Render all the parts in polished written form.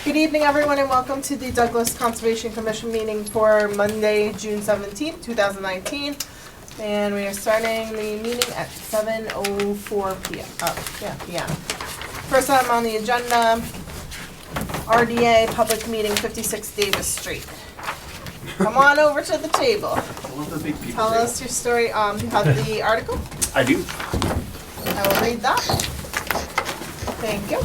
Good evening, everyone, and welcome to the Douglas Conservation Commission meeting for Monday, June 17th, 2019. And we are starting the meeting at 7:04 p.m. p.m. First item on the agenda, RDA Public Meeting 56 Davis Street. Come on over to the table. I love the big people. Tell us your story. You have the article? I do. I will read that. Thank you.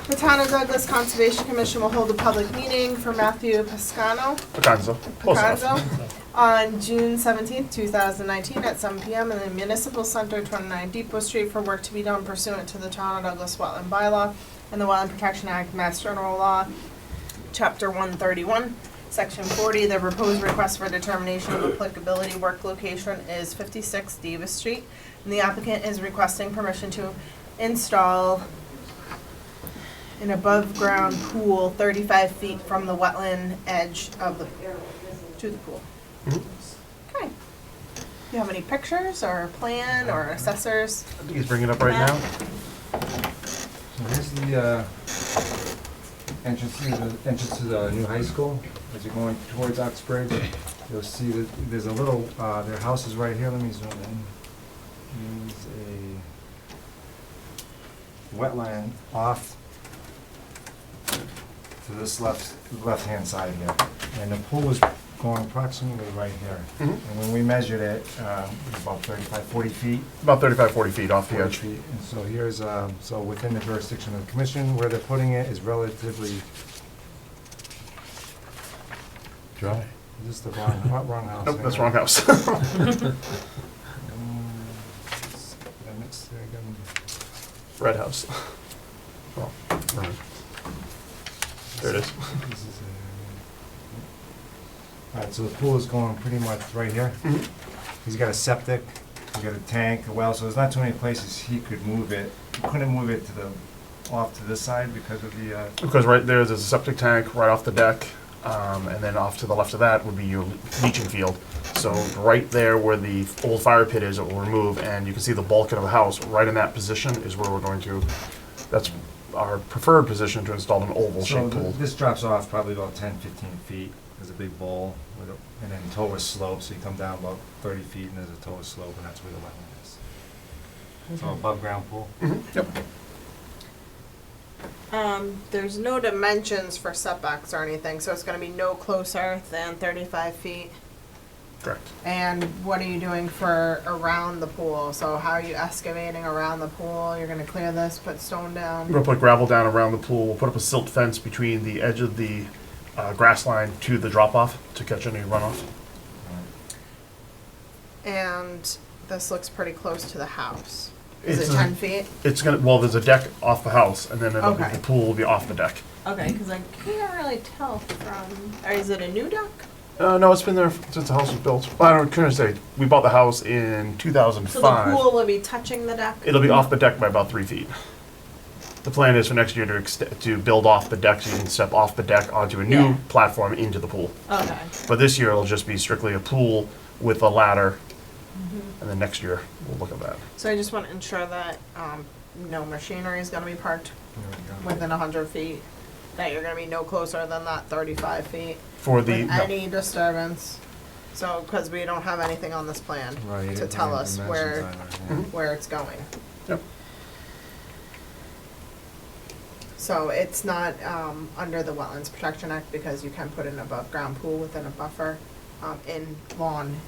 The Town of Douglas Conservation Commission will hold a public meeting for Matthew PICANSO. On June 17th, 2019 at 7 p.m. in the Municipal Center, 29 Depot Street, for work to be done pursuant to the Town of Douglas Wetland Bylaw and the Wetland Protection Act, Mass General Law, Chapter 131, Section 40. The proposed request for determination of applicability work location is 56 Davis Street, and the applicant is requesting permission to install an above-ground pool 35 feet from the wetland edge of the to the pool. Mm-hmm. Okay. Do you have any pictures or a plan or assessors? I think he's bringing it up right now. So here's the entrance to the new high school. As you're going towards Oxbridge, you'll see that there's a little, their house is right here. Let me zoom in. There's a wetland off to this left-hand side here. And the pool is going approximately right here. Mm-hmm. And when we measured it, about 35, 40 feet. About 35, 40 feet off the 40 edge. feet. And so here's, so within the jurisdiction of the commission, where they're putting it is relatively, Dry. is this the wrong house? Nope, that's wrong house. Did I mix there again? Red house. Well, right. There it is. This is Alright, so the pool is going pretty much right here. Mm-hmm. He's got a septic, he's got a tank, a well, so there's not too many places he could move it. He couldn't move it to the, off to this side because of the, Because right there's a septic tank right off the deck, and then off to the left of that would be your leaching field. So right there where the old fire pit is, it will remove, and you can see the bulkhead of the house. Right in that position is where we're going to, that's our preferred position to install an oval so shaped pool. this drops off probably about 10, 15 feet. There's a big bowl with a, and then tower slope, so you come down about 30 feet and there's a tower slope, and that's where the wetland is. So above ground pool. Mm-hmm. Yep. There's no dimensions for setbacks or anything, so it's gonna be no closer than 35 feet. Correct. And what are you doing for around the pool? So how are you excavating around the pool? You're gonna clear this, put stone down? We're gonna put gravel down around the pool. We'll put up a silt fence between the edge of the grass line to the drop-off to catch any runoff. And this looks pretty close to the house. Is It's it 10 feet? It's gonna, well, there's a deck off the house, and then Okay. the pool will be off the deck. Okay, because I can't really tell from, or is it a new deck? No, it's been there since the house was built. Well, I couldn't say. We bought the house in 2005. So the pool will be touching the deck? It'll be off the deck by about 3 feet. The plan is for next year to build off the deck so you can step off the deck onto a new Yeah. platform into the pool. Okay. But this year it'll just be strictly a pool with a ladder, and then next year we'll look at that. So I just want to ensure that no machinery is going to be parked There we go. within 100 feet, that you're going to be no closer than that 35 feet For the with any disturbance. So, because we don't have anything on this plan Right, to tell us dimensions where on it, yeah. where it's going. Yep. So it's not under the Wetlands Protection Act because you can put an above ground pool within a buffer in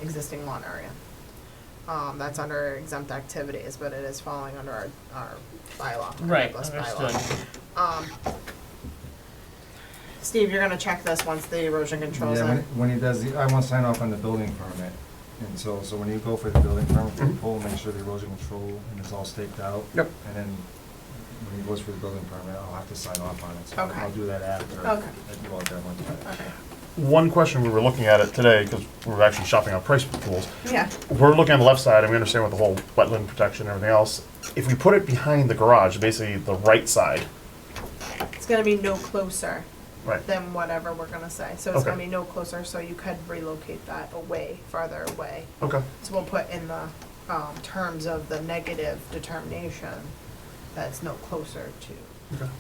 existing lawn area. That's under exempt activities, but it is falling under our bylaw. our Right, Douglas understood. bylaw. Steve, you're gonna check this once the erosion control's Yeah, in. when he does the, I want to sign off on the building permit. And so when you go for the building permit for the Mhm. pool, make sure the erosion control and it's all staked out. Yep. And then when he goes for the building permit, I'll have to sign off on it. So Okay. I'll do that after. Okay. I do all that one. Okay. one question, we were looking at it today because we were actually shopping out price for pools. Yeah. We're looking on the left side, and we understand with the whole wetland protection and everything else. If we put it behind the garage, basically the right side, It's gonna be no closer right? than whatever we're gonna say. So it's Okay. gonna be no closer, so you could relocate that away, farther away. Okay. So we'll put in the terms of the negative determination that it's no closer to. Okay.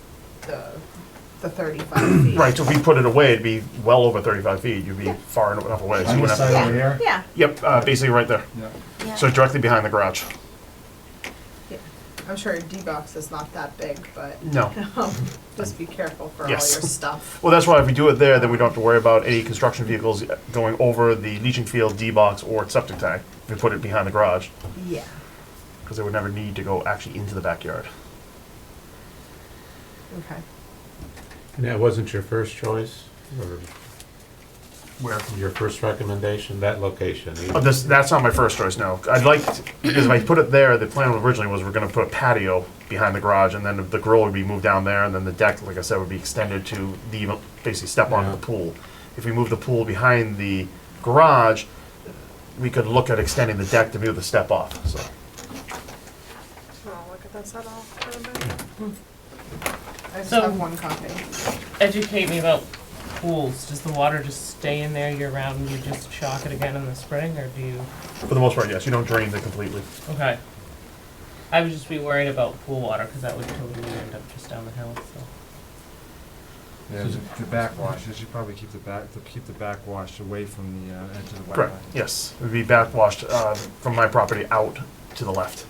the 35 feet. Right, so if we put it away, it'd be well over 35 feet. You'd be far enough away. So On you this wouldn't have side to. over here? Yeah, Yep, basically right there. Yeah. So directly behind the garage. yeah. I'm sure a D-box is not that big, but No. just be careful for all Yes. your stuff. Well, that's why if we do it there, then we don't have to worry about any construction vehicles going over the leaching field, D-box, or septic tank. If we put it behind the garage, Yeah. because they would never need to go actually into the backyard. Okay. And that wasn't your first choice, or Where? your first recommendation, that location? Oh, that's not my first choice, no. I'd like, because if I put it there, the plan originally was we're gonna put a patio behind the garage, and then the grill would be moved down there, and then the deck, like I said, would be extended to basically step onto the Yeah. pool. If we move the pool behind the garage, we could look at extending the deck to move the step off, so. Oh, look at that set off for a bit. I just So- have one copy. Educate me about pools. Does the water just stay in there year round and you just shock it again in the spring, or do you? For the most part, yes, you don't drain it completely. Okay. I would just be worried about pool water because that would totally end up just down the hill. So. Yeah, the backwash, you should probably keep the backwash away from the edge of the wetland. Correct, yes. It would be backwashed from my property out to the left.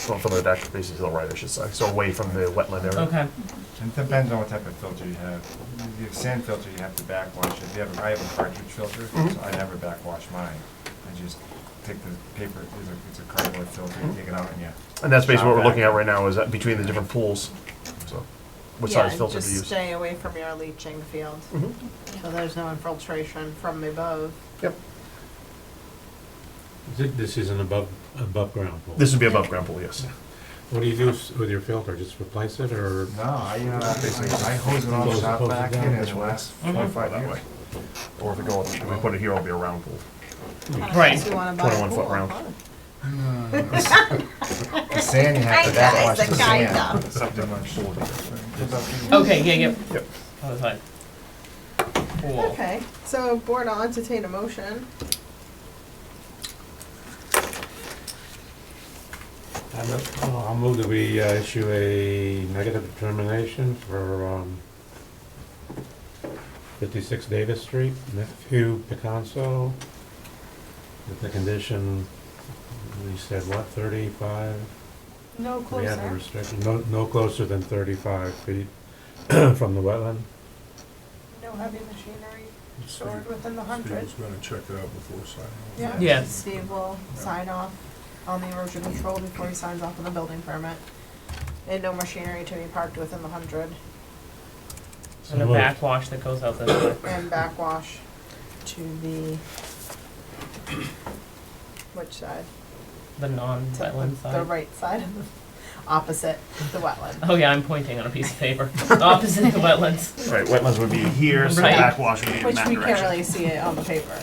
Well, from the deck, basically to the right, I should say, so away from the wetland area. Okay. And it depends on what type of filter you have. If you have sand filter, you have to backwash it. I have a cartridge filter, so I never backwash mine. I just take the paper, it's a cardboard filter, you take it out and you. And that's basically what we're Shop looking at right now, is that between the different pools, so, what size filter to Just use. stay away from your leaching field, Mhm. so there's no infiltration from above. Yep. This is an above ground pool? This would be above ground pool, yes. What do you do with your filter? Just replace it, or? No, I hose it off, shop Close it back down. in, and it lasts 25 That years. way. Or if we go, if we put it here, it'll be a round pool. Right. So you wanna buy a 21 foot pool, round. huh? The sand, you have to Hi, backwash guys, the the sand. kinda. Okay. Yeah. Yep. Yep. I was like. Cool. Okay, so board, I'll entertain a motion. I'll move that we issue a negative determination for 56 Davis Street, Nephew Picanso, with the condition, we said what, 35? No We have a closer. restriction, no closer than 35 feet from the wetland. No heavy machinery stored within the 100. Steve's gonna check it out before signing. Yeah. Yes. Steve will sign off on the erosion control before he signs off on the building permit. And no machinery to be parked within the 100. And a moved. backwash that goes out this way. And backwash to the, which side? The To non-wetland the side. right side of the, opposite the wetland. Oh yeah, I'm pointing on a piece of paper. Opposite the wetlands. Right, wetlands would be here, so Right. backwash would be in Which that we can't direction. really see it on the paper.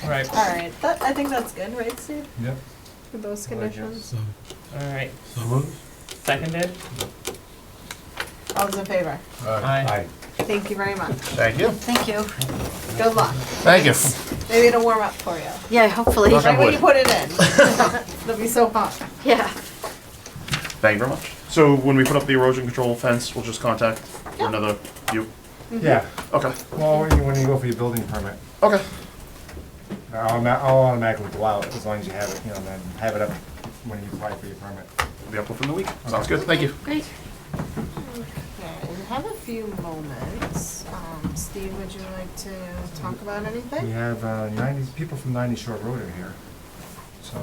Right. Alright, I think that's good, right, Steve? Yep. With those conditions? All right. So moved. Seconded. All those in favor? Aye. Thank you very much. Thank you. Thank you. Good luck. Thank you. Maybe it'll warm up for you. Yeah, hopefully. Knock on Right when wood. you put it in. It'll be so hot. Yeah. Thank you very much. So when we put up the erosion control fence, we'll just contact for another view? Yeah, Okay. well, when you go for your building permit, Okay. I'll automatically go out as long as you have it, and then have it up when you apply for your permit. We'll be up within the week. Sounds good. Thank you. Great. Okay, we have a few moments. Steve, would you like to talk about We anything? have 90, people from 90 Short Road are here. So,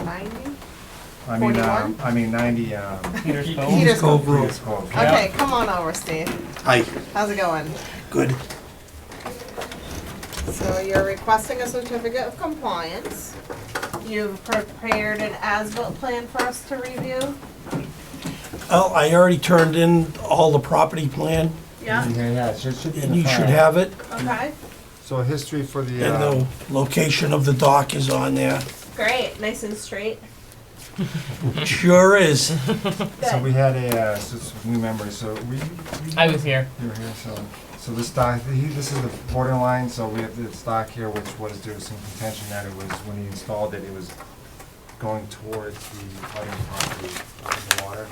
90? I mean, 41? 90, Peter's Cove. Peters Cove. Peters Cove. Okay, come on over, Steve. Hi, How's it going? good. So you're requesting a certificate of compliance. You've prepared an as-built plan for us to review? Well, I already turned in all the property plan, Yeah. Yeah, it should be in and the you should file. have it. Okay, So history for And the, the location of the dock is on there. great, nice and straight. Sure is. so we had some new members, so I was here. you were here, so this dock, this is the borderline, so we have this dock here, which was, there was some contention that it was, when he installed it, it was going towards the abutting property in the water.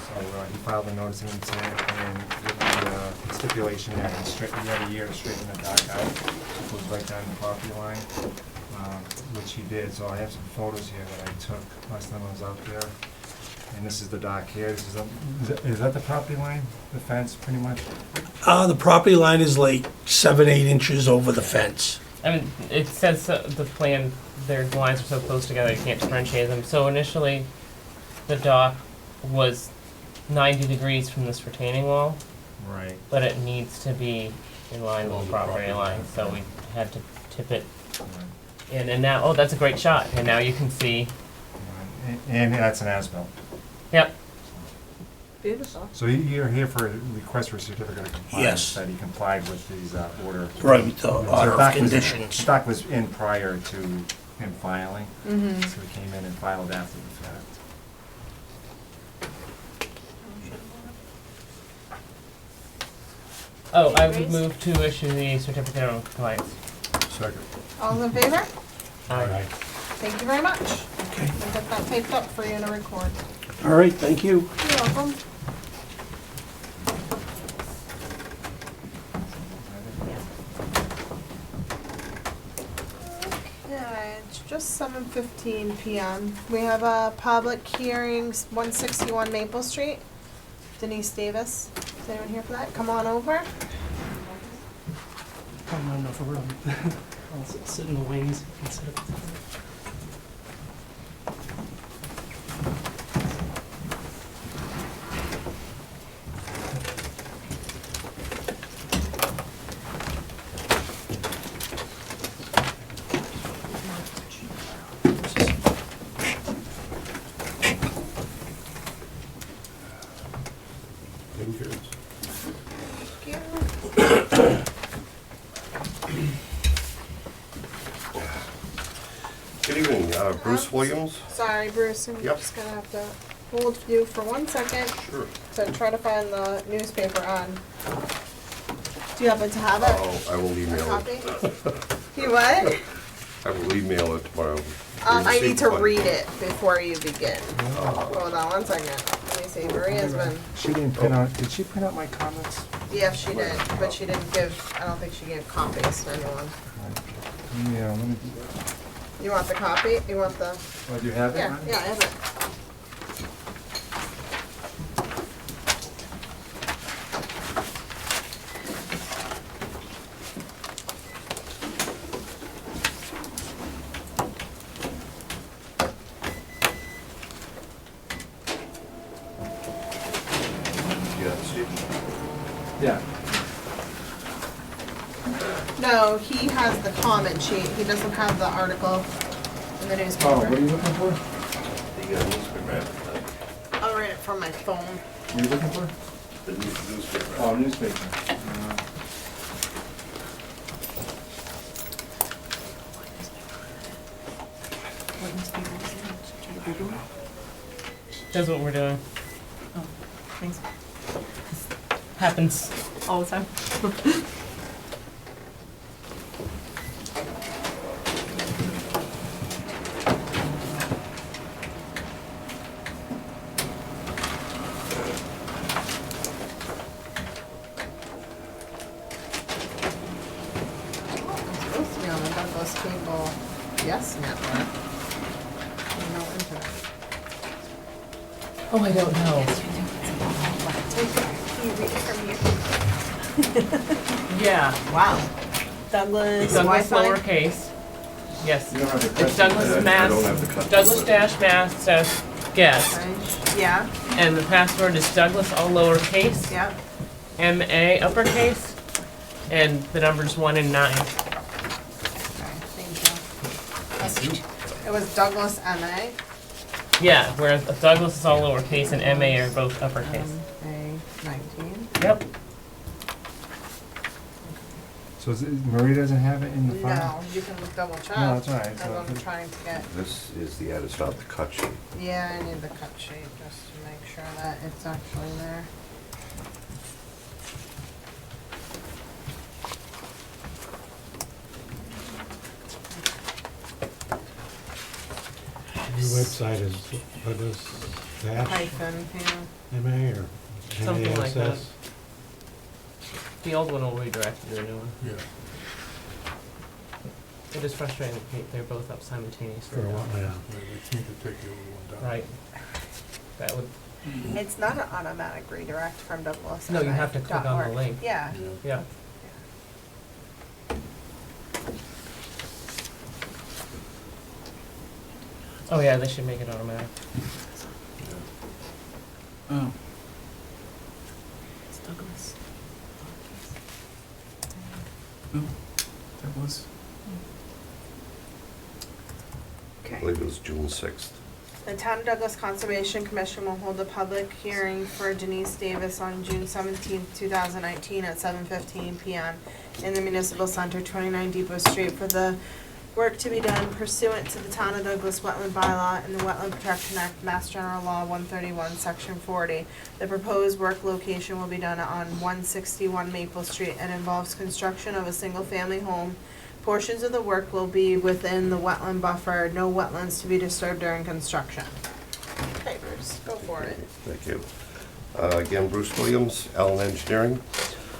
So he filed a notice of intent, and with the stipulation that you have a year to straighten the dock out. It goes right down the property line, which he did. So I have some photos here that I took last time I was out there. And this is the dock here. Is that the property line, the fence, pretty much? The property line is like 7-8 inches over the fence. I mean, it says the plan, their lines are so close together, you can't differentiate them. So initially, the dock was 90 degrees from this retaining wall, Right. but it needs to be in line with the property line, so we had to tip it in. And now, oh, that's a great shot, and now you can see, And that's an as-built. yep, Beautiful. So you're here for a request for a certificate of compliance? Yes. That he complied with these order. Right, the So order of dock was- conditions. Stock was in prior to him filing, Mm-hmm. so he came in and filed after the fact. oh, I would move to issue the certificate of compliance. Second. All in favor? Aye. Thank you very much. Okay. We'll get that taped up for you to record. All right, thank you. You're welcome. Okay, it's just 7:15 PM. We have a public hearing, 161 Maple Street. Denise Davis. Is anyone here for that? Come on over. I'm not enough room. I'll sit in the wings and sit up. Thank you. Good evening, Bruce Williams. Sorry, Bruce, I'm Yep. just gonna have to hold you for 1 second Sure. to try to find the newspaper on. Do you happen to have it? Oh, I will A email copy? it. You what? I will email it tomorrow. I need to Received one. read it before you begin. Hold on 1 second. Let me see, Maria's been, She didn't print out, did she print out my comments? yeah, she did, but she didn't give, I don't think she gave copies to anyone. Yeah, let me do that. You want the copy? You want the, Oh, do you have it? yeah, Ryan? yeah, I have it. Yeah, see, Yeah. No, he has the comment sheet. He doesn't have the article in the Oh, what are newspaper. you looking for? the newspaper advertising. I'll read it from my phone. What are you looking for? The newspaper. Oh, newspaper. That's what we're doing. Oh, thanks. Happens. All the time. I'm supposed to be on the Douglas Cable Yes Network. No internet. Oh, I don't know. Can you read it from here? Yeah. Wow. Douglas Douglas Wi-Fi? lowercase. Yes. You don't have the It's question? Douglas I Mass, don't have the cut. Douglas dash Mass dash guest. Okay. Yeah, And the password is Douglas all lowercase, yeah. M-A uppercase, and the numbers 1 and 9. Okay, thank you. It was Douglas MA. Yeah, whereas Douglas is all lowercase and M-A are both uppercase. MA 19. Yep. So Marie doesn't have it in the file? No, you can double check. No, that's all right. That's what I'm trying to get. This is the ad, it's not the cut sheet. Yeah, I need the cut sheet just to make sure that it's actually there. Your website is, what is dash Hyphen, yeah. MA or Something like that. MASS? The old one will redirect to the new one. Yeah. It is frustrating that they're both up simultaneously. For a while, yeah. They need to take the other one down. Right. That would, It's not an automatic redirect from Douglas. no, you have to click on the link. Yeah. Yeah. Oh, yeah, they should make it automatic. Oh. It's Douglas. Oh, that was. I Okay. believe it was June 6th. The Town of Douglas Conservation Commission will hold a public hearing for Denise Davis on June 17th, 2019 at 7:15 PM in the Municipal Center, 29 Depot Street, for the work to be done pursuant to the Town of Douglas Wetland Bylaw and the Wetland Protection Act, Mass General Law 131, Section 40. The proposed work location will be done on 161 Maple Street and involves construction of a single-family home. Portions of the work will be within the wetland buffer, no wetlands to be disturbed during construction. Okay, Bruce, go for it. Thank you. Again, Bruce Williams, Allen Engineering.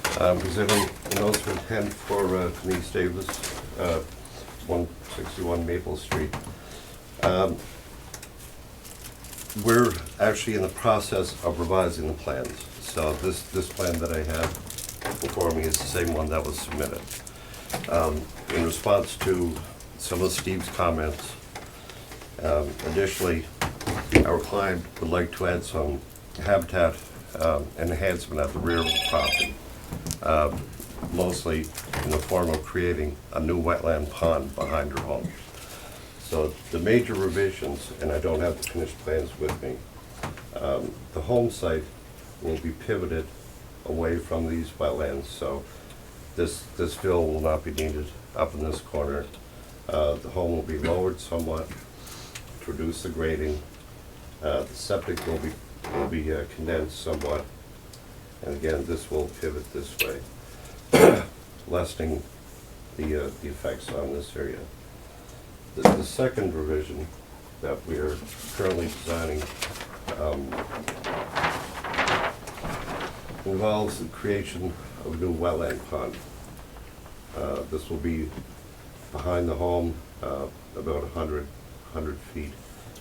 Presenting a notice of intent for Denise Davis, 161 Maple Street. We're actually in the process of revising the plans. So this plan that I have before me is the same one that was submitted. In response to some of Steve's comments, additionally, our client would like to add some habitat enhancement at the rear of the property, mostly in the form of creating a new wetland pond behind her home. So the major revisions, and I don't have the finished plans with me, the home site will be pivoted away from these wetlands, so this fill will not be needed up in this corner. The home will be lowered somewhat to reduce the grading. The septic will be condensed somewhat, and again, this will pivot this way, lessening the effects on this area. The second revision that we are currently designing involves the creation of a new wetland pond. This will be behind the home, about 100 feet.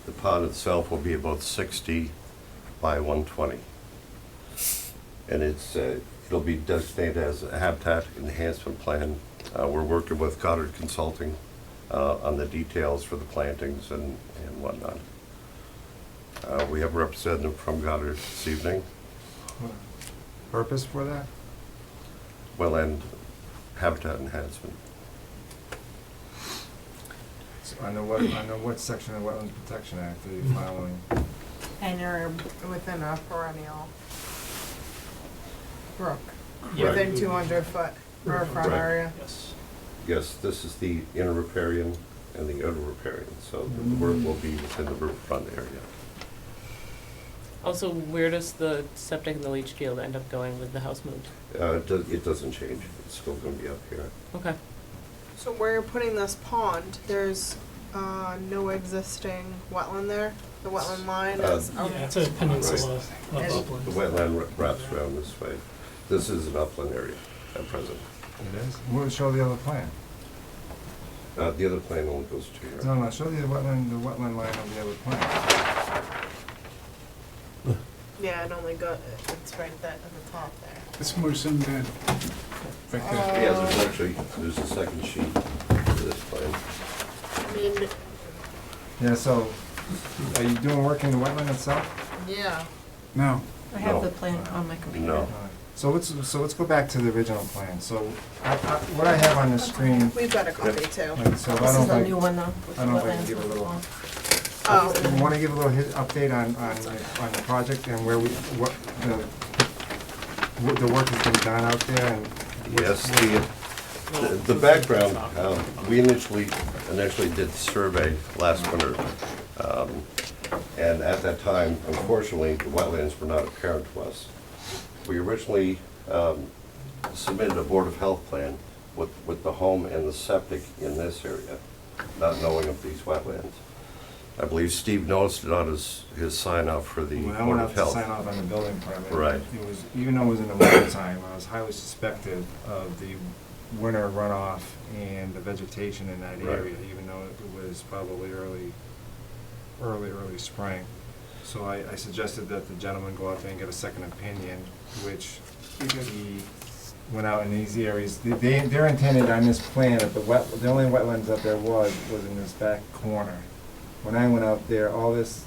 The pond itself will be about 60 by 120. And it'll be designated as a habitat enhancement plan. We're working with Goddard Consulting on the details for the plantings and whatnot. We have a representative from Goddard this evening. Purpose for that? Wetland habitat enhancement. So I know what section of the Wetlands Protection Act are you following? And you're within a perennial brook, Yeah. within 200 foot riverfront Right. area. Yes. Yes, this is the inner riparian and the outer riparian, so the work will be within the riverfront area. Also, where does the septic and the leach field end up going with the house moved? It doesn't change, it's still gonna be up here. Okay. So where you're putting this pond, there's no existing wetland there? The wetland line is? Yeah, it's a peninsula of And- upland. The wetland wraps around this way. This is an upland area at present. It is? We'll show the other plan. The other plan only goes to here. No, show the wetland line on the other plan. Yeah, it only it's right there at the top there. It's more some than, right there. Yeah, there's a second sheet to this plan. I mean, Yeah, so, are you doing work in the wetland itself? yeah. No, I have No. the plan on my computer. No. So let's go back to the original plan. So, what I have on the screen, We've got a copy too. like, so I This is don't the like, new one though, with the I don't know if I can wetlands give a with little- all. Oh, you wanna give a little update on the project and where what the work has been done out there and Yes, the background, we initially did the survey last winter. And at that time, unfortunately, the wetlands were not apparent to us. We originally submitted a Board of Health plan with the home and the septic in this area, not knowing of these wetlands. I believe Steve noticed it on his sign off for the When I Board went of out to Health. sign off on the building permit. Right. It was, even though it was in the winter time, I was highly suspected of the winter runoff and the vegetation in that Right. area, even though it was probably early spring. So I suggested that the gentleman go out there and get a second opinion, which he went out in these areas. They're intended on this plan that the only wetlands that there was in this back corner. When I went out there, all this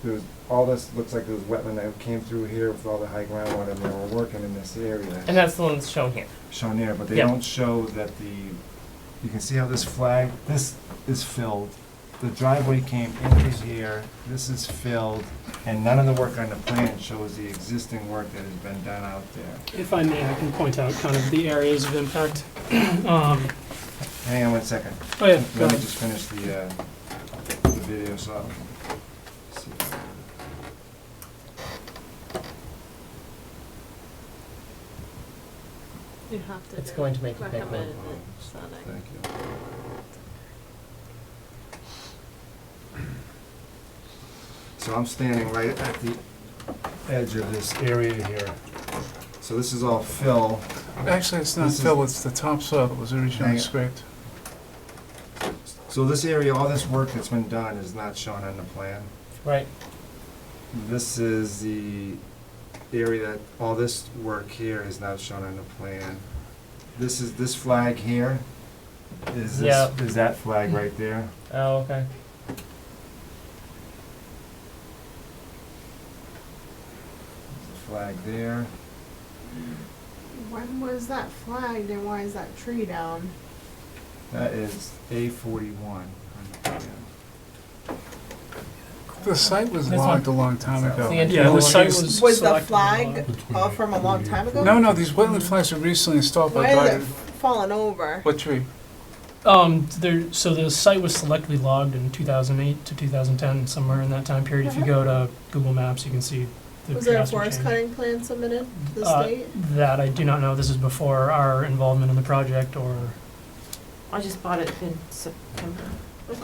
looks like it was wetland that came through here with all the high groundwater, and they were working in this area, And that's the one that's shown here. shown there, but they Yeah. don't show that you can see how this flag, this is filled. The driveway came into here, this is filled, and none of the work on the plan shows the existing work that has been done out there. If I may, I can point out kind of the areas of impact. Hang on one second. Oh, yeah, go Let me ahead. just finish the video, so. See. You have to. It's going to make you pick one. Thank you. So I'm standing right at the edge of this area here. So this is all fill. Actually, it's not This is- fill, it's the topsoil that was originally Hang on. scraped. So this area, all this work that's been done is not shown on the plan. Right. This is the area that, all this work here is not shown on the plan. This is, this flag here is Yeah. this, is that flag right there. Oh, okay. There's a flag there. When was that flagged and why is that tree down? That is A41. The site was This logged a one? long time The ago. Yeah, internal the one? site was Was the selected flag below. from a long time ago? No, these wetland flags were recently installed by Why is it Biden. fallen over? What tree? So the site was selectively logged in 2008 to 2010, somewhere in that time period. If you go to Google Maps, you can see the Was there a drastic forest change. cutting plan submitted to the Uh, state? That I do not know. This is before our involvement in the project, or I just bought it in September. So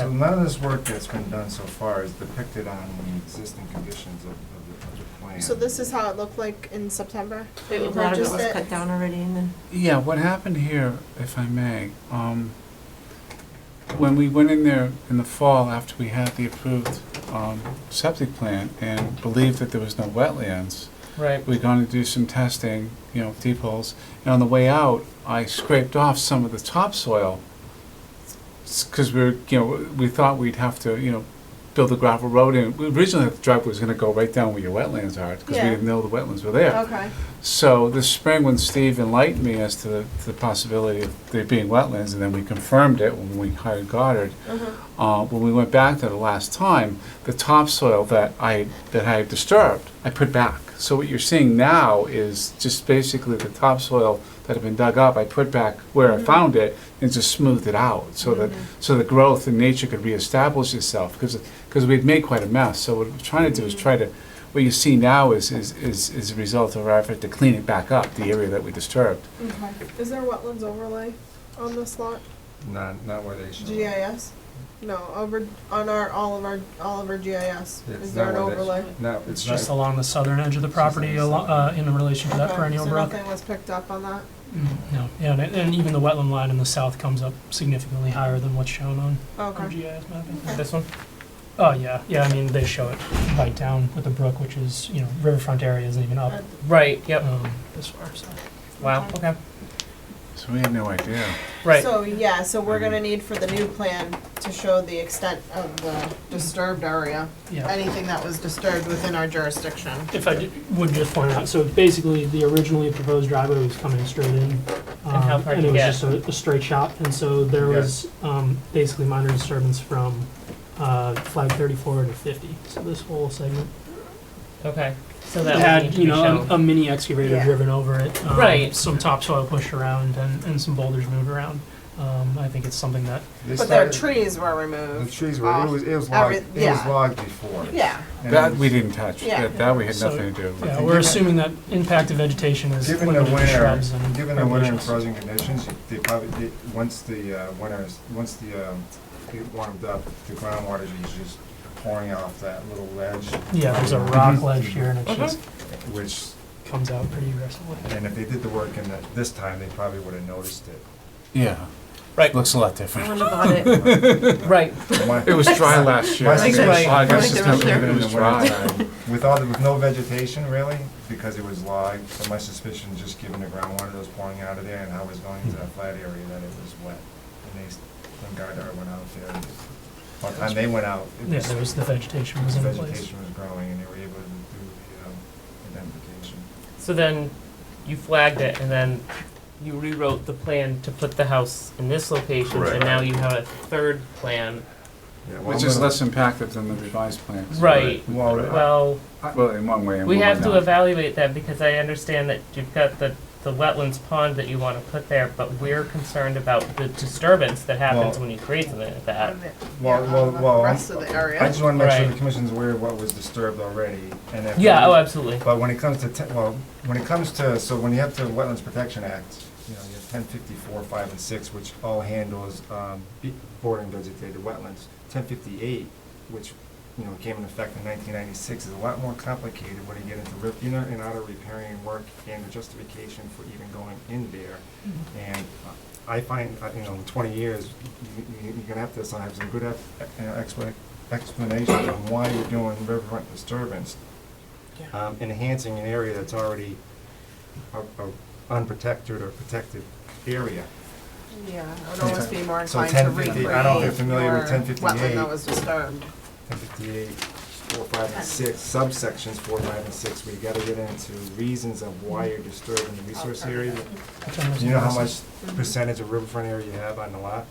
Okay. none of this work that's been done so far is depicted on the existing conditions of the plan. So this is how it looked like in September? A You lot of it purchased was it? cut down already and then. Yeah, what happened here, if I may, when we went in there in the fall after we had the approved septic plan and believed that there was no wetlands, Right. we're going to do some testing, deep holes. And on the way out, I scraped off some of the topsoil because we thought we'd have to, build a gravel road in. Originally, the driveway was going to go right down where your wetlands are because Yeah. we didn't know the wetlands were there. Okay. So this spring, when Steve enlightened me as to the possibility of there being wetlands, and then we confirmed it when we hired Goddard, when we went back there the last time, the topsoil that I had disturbed, I put back. So what you're seeing now is just basically the topsoil that had been dug up, I put back where I found it and just smoothed it out so that the growth in nature could reestablish itself because we'd made quite a mess. So what we're trying to do is what you see now is a result of our effort to clean it back up, the area that we disturbed. Okay. Is there wetlands overlay on this lot? Not where they show. GIS? No, over on all of our GIS. It's Is there an not where they- overlay? No, it's it's just not. along the southern edge of the property in relation to that Okay, perennial so brook. nothing was picked up on that? No, yeah, and even the wetland line in the south comes up significantly higher than what's shown on our Okay. GIS mapping. This one? Oh, yeah, I mean, they show it right down with the brook, which is, riverfront area isn't even up Right, yep. this far, so. Wow, okay. So we had no idea. Right. So we're gonna need for the new plan to show the extent of the disturbed area, Yeah. anything that was disturbed within our jurisdiction. If would just point out, so basically, the originally proposed driveway was coming straight in. And how far and to it was get? just a straight shot, and so there was basically minor disturbance from flag 34 to 50, so this whole segment. Okay. So It that would had, need to be shown. a mini excavator Yeah. driven over it. Right. Some topsoil pushed around and some boulders moved around. I think it's something that, They But their started- trees were The removed. trees were, off it was logged, every- it was yeah. logged before. Yeah, And That it we was- didn't touch. Yeah. That we had So- nothing to do with. yeah, we're assuming that impacted vegetation is Given the limited to winter, shrubs and given the winter and herbaceous. frozen conditions, they probably, once the one of the groundwater is just pouring off that little ledge. Yeah, there's a rock ledge here and it Mhm. just Which, comes out pretty aggressively. and if they did the work in this time, they probably would have noticed it. Yeah. Right. Looks a lot I different. wonder about it. Right. It was dry last year. My suspicion, Right. I guess Right, it's there not was there. even, it was dry. with no vegetation really, because it was logged, so my suspicion, just given the groundwater that was pouring out of there and how it was going into that flat area, that it was wet. And when Gardner went out there, by the time they went out, it Yeah, was, there was, the vegetation was in place. vegetation was growing and they were able to do the identification. So then you flagged it and then you rewrote the plan to put the house in this location, Correct. and now you have a third plan. Yeah, well, Which I'm is gonna- less impactful than the revised plans. Right. Well, Well, Well, in one way and we one way have to not. evaluate that because I understand that you've got the wetlands pond that you want to put there, but we're concerned about the disturbance that happens Well- when you create something like that. And the- Well, yeah, well, on the well, rest of the area. I just wanna make sure Right. the commission's aware of what was disturbed already, and if. Yeah, oh, absolutely. But when it comes to, so when you have the Wetlands Protection Act, you know, you have 1054, 5, and 6, which all handles bordering vegetated wetlands. 1058, which, you know, came into effect in 1996, is a lot more complicated when you get into inner and outer repairing work and the justification for even going in there. And I find, you know, in 20 years, you're gonna have to have some good explanation on why you're doing riverfront disturbance. Enhancing an area that's already a unprotected or protected area. Yeah, I would almost be more So inclined to 1050 I don't know if you're recreate familiar with your 1058. wetland that was disturbed. 1058, 4, 5, and 6, subsections 4, 5, and 6, where you gotta get into reasons of why you're disturbing the resource area. Do you know how much percentage of riverfront area you have on the lot?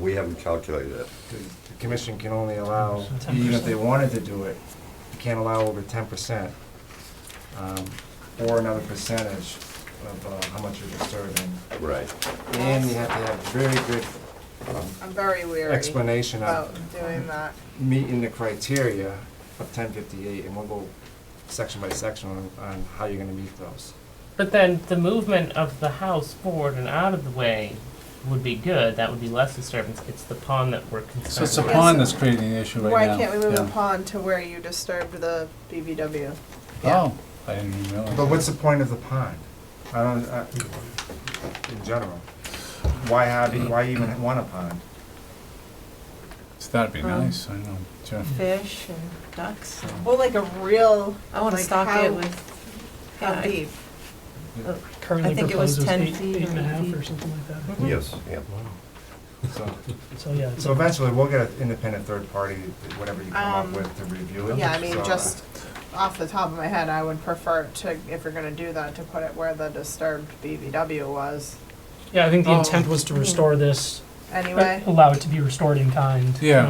We haven't calculated it. 'Cause the commission can only allow, even if they wanted to do it, you can't allow over 10%, or another percentage of how much you're disturbing. Right. And you have to have very good I'm very weary explanation about of doing that. meeting the criteria of 1058, and we'll go section by section on how you're gonna meet those. But then the movement of the house forward and out of the way would be good. That would be less disturbance. It's the pond that we're concerned So it's a with. pond that's creating the issue right Why now. can't we move the Yeah. pond to where you disturbed the BVW? Oh, I didn't even realize. But what's the point of the pond? I don't, in general. Why even want a pond? So that'd be nice, I know, Jeff. Fish and ducks. and- Well, like a real, I wanna like stock how- it with, how yeah, deep? Currently I think it was proposed 10 eight, feet eight and a or half feet. or something like that. Mhm. Yes, yeah. So, So, yeah. it's so a- eventually, we'll get an independent third party, whatever you come up Um, with, to review it. Yeah, I mean, So, just off the top of my head, I would prefer to, if you're gonna do that, to put it where the disturbed BVW was. Yeah, I think the Oh. intent was to restore this, Anyway, allow it to be restored in kind. Yeah.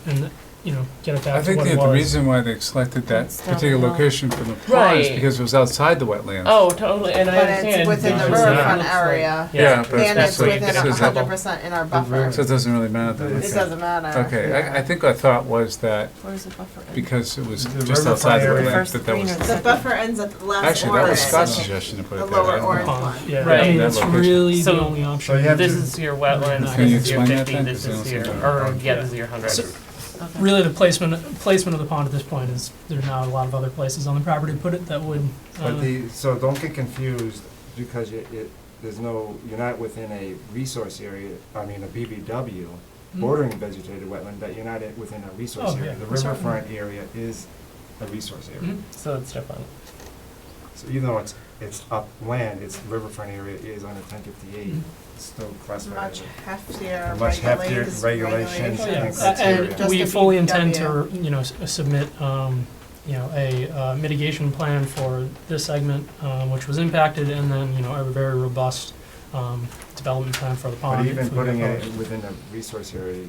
And, you know, get it I back to think what it that the was. reason why they selected that It's down particular below. location for the pond is Right. because it was outside the wetlands. Oh, totally, and I but understand. it's within the just- riverfront looks like- area, Yeah, but and it's so- within so is that- 100% in our buffer. So it doesn't really matter then. It doesn't matter. Okay, yeah. I think our thought was that where's the buffer? end? because it was The just riverfront outside the area. wetlands, First that that green was. or the The second? buffer ends at the last Actually, that was orange. Scott's suggestion to put The it there. lower right? orange Pond, one. yeah, Right. I mean, That it's location. really So- the only So option. you have This to- is your wetlands, Can you this is your explain that 50, then? this 'Cause is they your, don't seem or, to- yeah, this is your 100. So- Okay. Really, the placement of the pond at this point is, there's not a lot of other places on the property to put it that would, But so don't get confused, because there's no, you're not within a resource area, I mean, a BVW, bordering vegetated wetland, that you're not within a resource Oh, area. yeah, The certainly. riverfront area is a resource area. Mhm. So it's different. So even though it's upland, its riverfront area is under 1058, Mhm. it's still classified Much as heftier Much heftier regulations. regulations Oh, yeah. and criteria. And we Just a fully intend BW. to, submit, a mitigation plan for this segment, which was impacted, and then, a very robust, development plan for the pond. But even if we putting go it forward. within a resource area,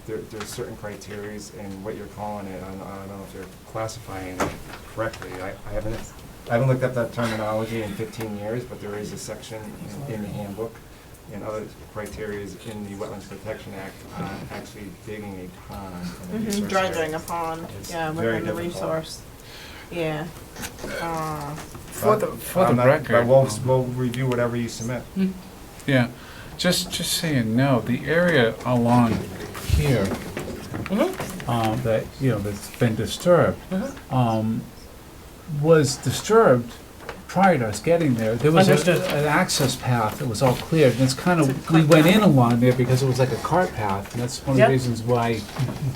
there's certain criterias, and what you're calling it, I don't know if you're classifying it correctly. I haven't looked at that terminology in 15 years, but there is a section in the handbook and other criterias in the Wetlands Protection Act on actually digging a pond in a resource area. Dredging a pond, It's yeah, very within the difficult. resource. Yeah. For the I'm not- record. But we'll review whatever you submit. Yeah, just so you know, the area along here, that, you know, that's been disturbed, was disturbed prior to us getting there. There was Understood. an access path that was all cleared, and it's kind of, we went in along there because it was like a cart path, and that's one of the Yep. reasons why,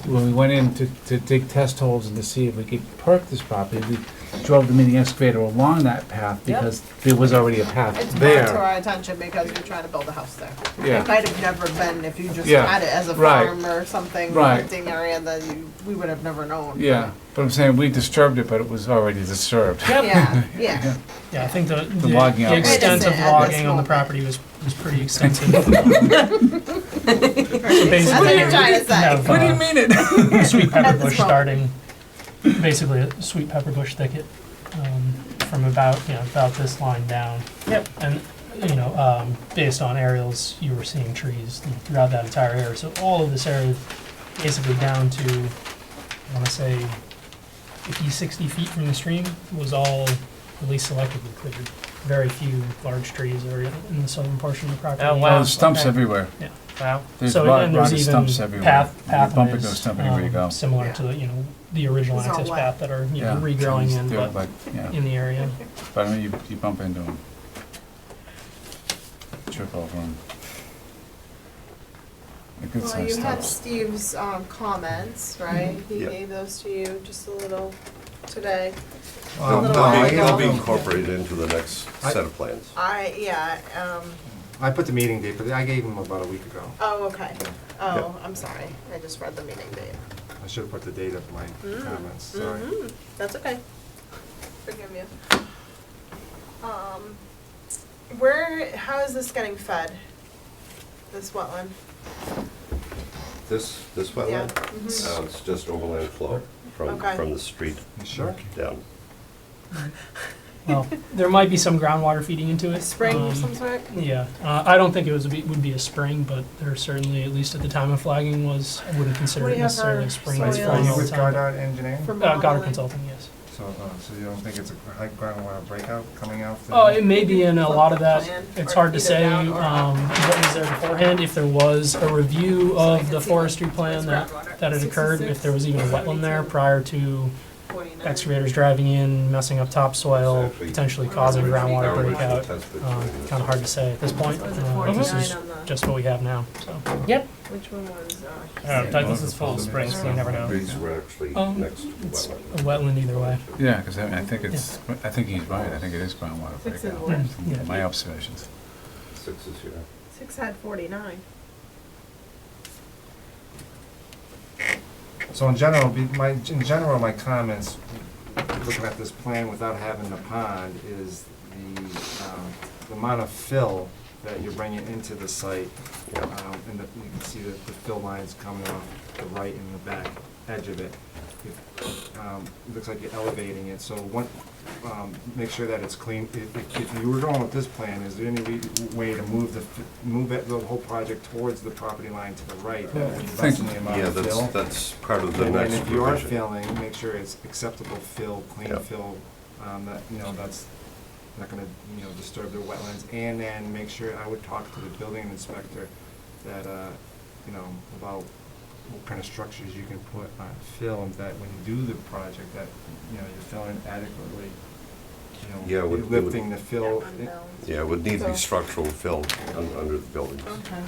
when we went in to dig test holes and to see if we could perk this property, we drove the mini excavator along that path, Yep. because there was already a path It's brought to there. our attention because you're trying to build a house there. It Yeah, might have never been if you just Yeah, had it as a right. farm or something, Right. hunting area that we would have never known. yeah, but I'm saying, we disturbed it, but it was already disturbed. Yeah, yeah. Yeah, I think the logging the out. extent of Innocent at this logging on the moment. property was pretty extensive. That's what you're trying to say. Have, What do you mean it? a sweet pepper At this bush moment. starting, basically a sweet pepper bush thicket, from about, about this line down. Yep. And, based on aerials, you were seeing trees throughout that entire area. So all of this area, basically down to, I wanna say, 50, 60 feet from the stream, was all at least selectively cleared. Very few large trees are in the southern portion of the property. Oh, Oh, wow. there's stumps Okay. everywhere. Wow. There's So, and rotted there's even stumps everywhere. You bump into a pathways, stump everywhere you go. similar Yeah. to, the original It's all access wet. path that are, Yeah, regrowing so in, they're but like, yeah, in the area. but I mean, you bump into them. Trip over them. Good Well, sized you had stumps. Steve's comments, right? He Yeah. gave those to you just a little today. They'll little they'll be, while they'll be ago. incorporated into the next set of plans. I put the meeting date, but I gave him about a week ago. Oh, okay. Oh, Yeah. I'm sorry. I just read the meeting date. I should have put the date of my comments, sorry. That's okay. Forgive you. How is this getting fed? This wetland? This Yeah. wetland, Mhm. it's just overland flow Okay. from the street You sure? down. Well, there might be some groundwater feeding into it. Spring of some sort? Yeah, I don't think it would be a spring, but there certainly, at least at the time of flagging, I wouldn't consider What do it you have necessarily for a spring. soils? It's Are flagging you all the with time. Goddard Engineering? For Goddard modeling? Consulting, yes. So you don't think it's a high groundwater breakout coming out? Oh, it may be in a lot of that. Plan, It's or hard to either say down or up. what was there beforehand. If there was a review I of can the see forestry what- plan that's that groundwater. had occurred, if there was even a wetland there 72, prior to 49. excavators driving in, messing up topsoil, potentially causing groundwater breakout. Kind of hard to say at this point. So it's a This 49 is on the, just what we have now, so. Yep. which one was, Douglas is full of springs, so you never know. These were actually next to It's wetland. a wetland either way. Yeah, because I think I think he's right, I think it is groundwater Six and breakout, one. from Yeah. my observations. 6 is here. 6 had 49. So in general, my comments, looking at this plan without having the pond, is the amount of fill that you're bringing into the site. And that you can see that the fill lines coming off the right and the back edge of it. It looks like you're elevating it, so make sure that it's clean. If you were going with this plan, is there any way to move the whole project towards the property line to the right? That would lessen the amount Yeah, of fill? that's part of the And next then if you are revision. filling, make sure it's acceptable fill, clean Yeah. fill, that's not gonna, disturb the wetlands. And then make sure, I would talk to the building inspector that, about what kind of structures you can put on film, that when you do the project, that, you're filling adequately, Yeah, it would- you're lifting the fill. Yeah, it would need to be So- structural fill under the buildings. Okay.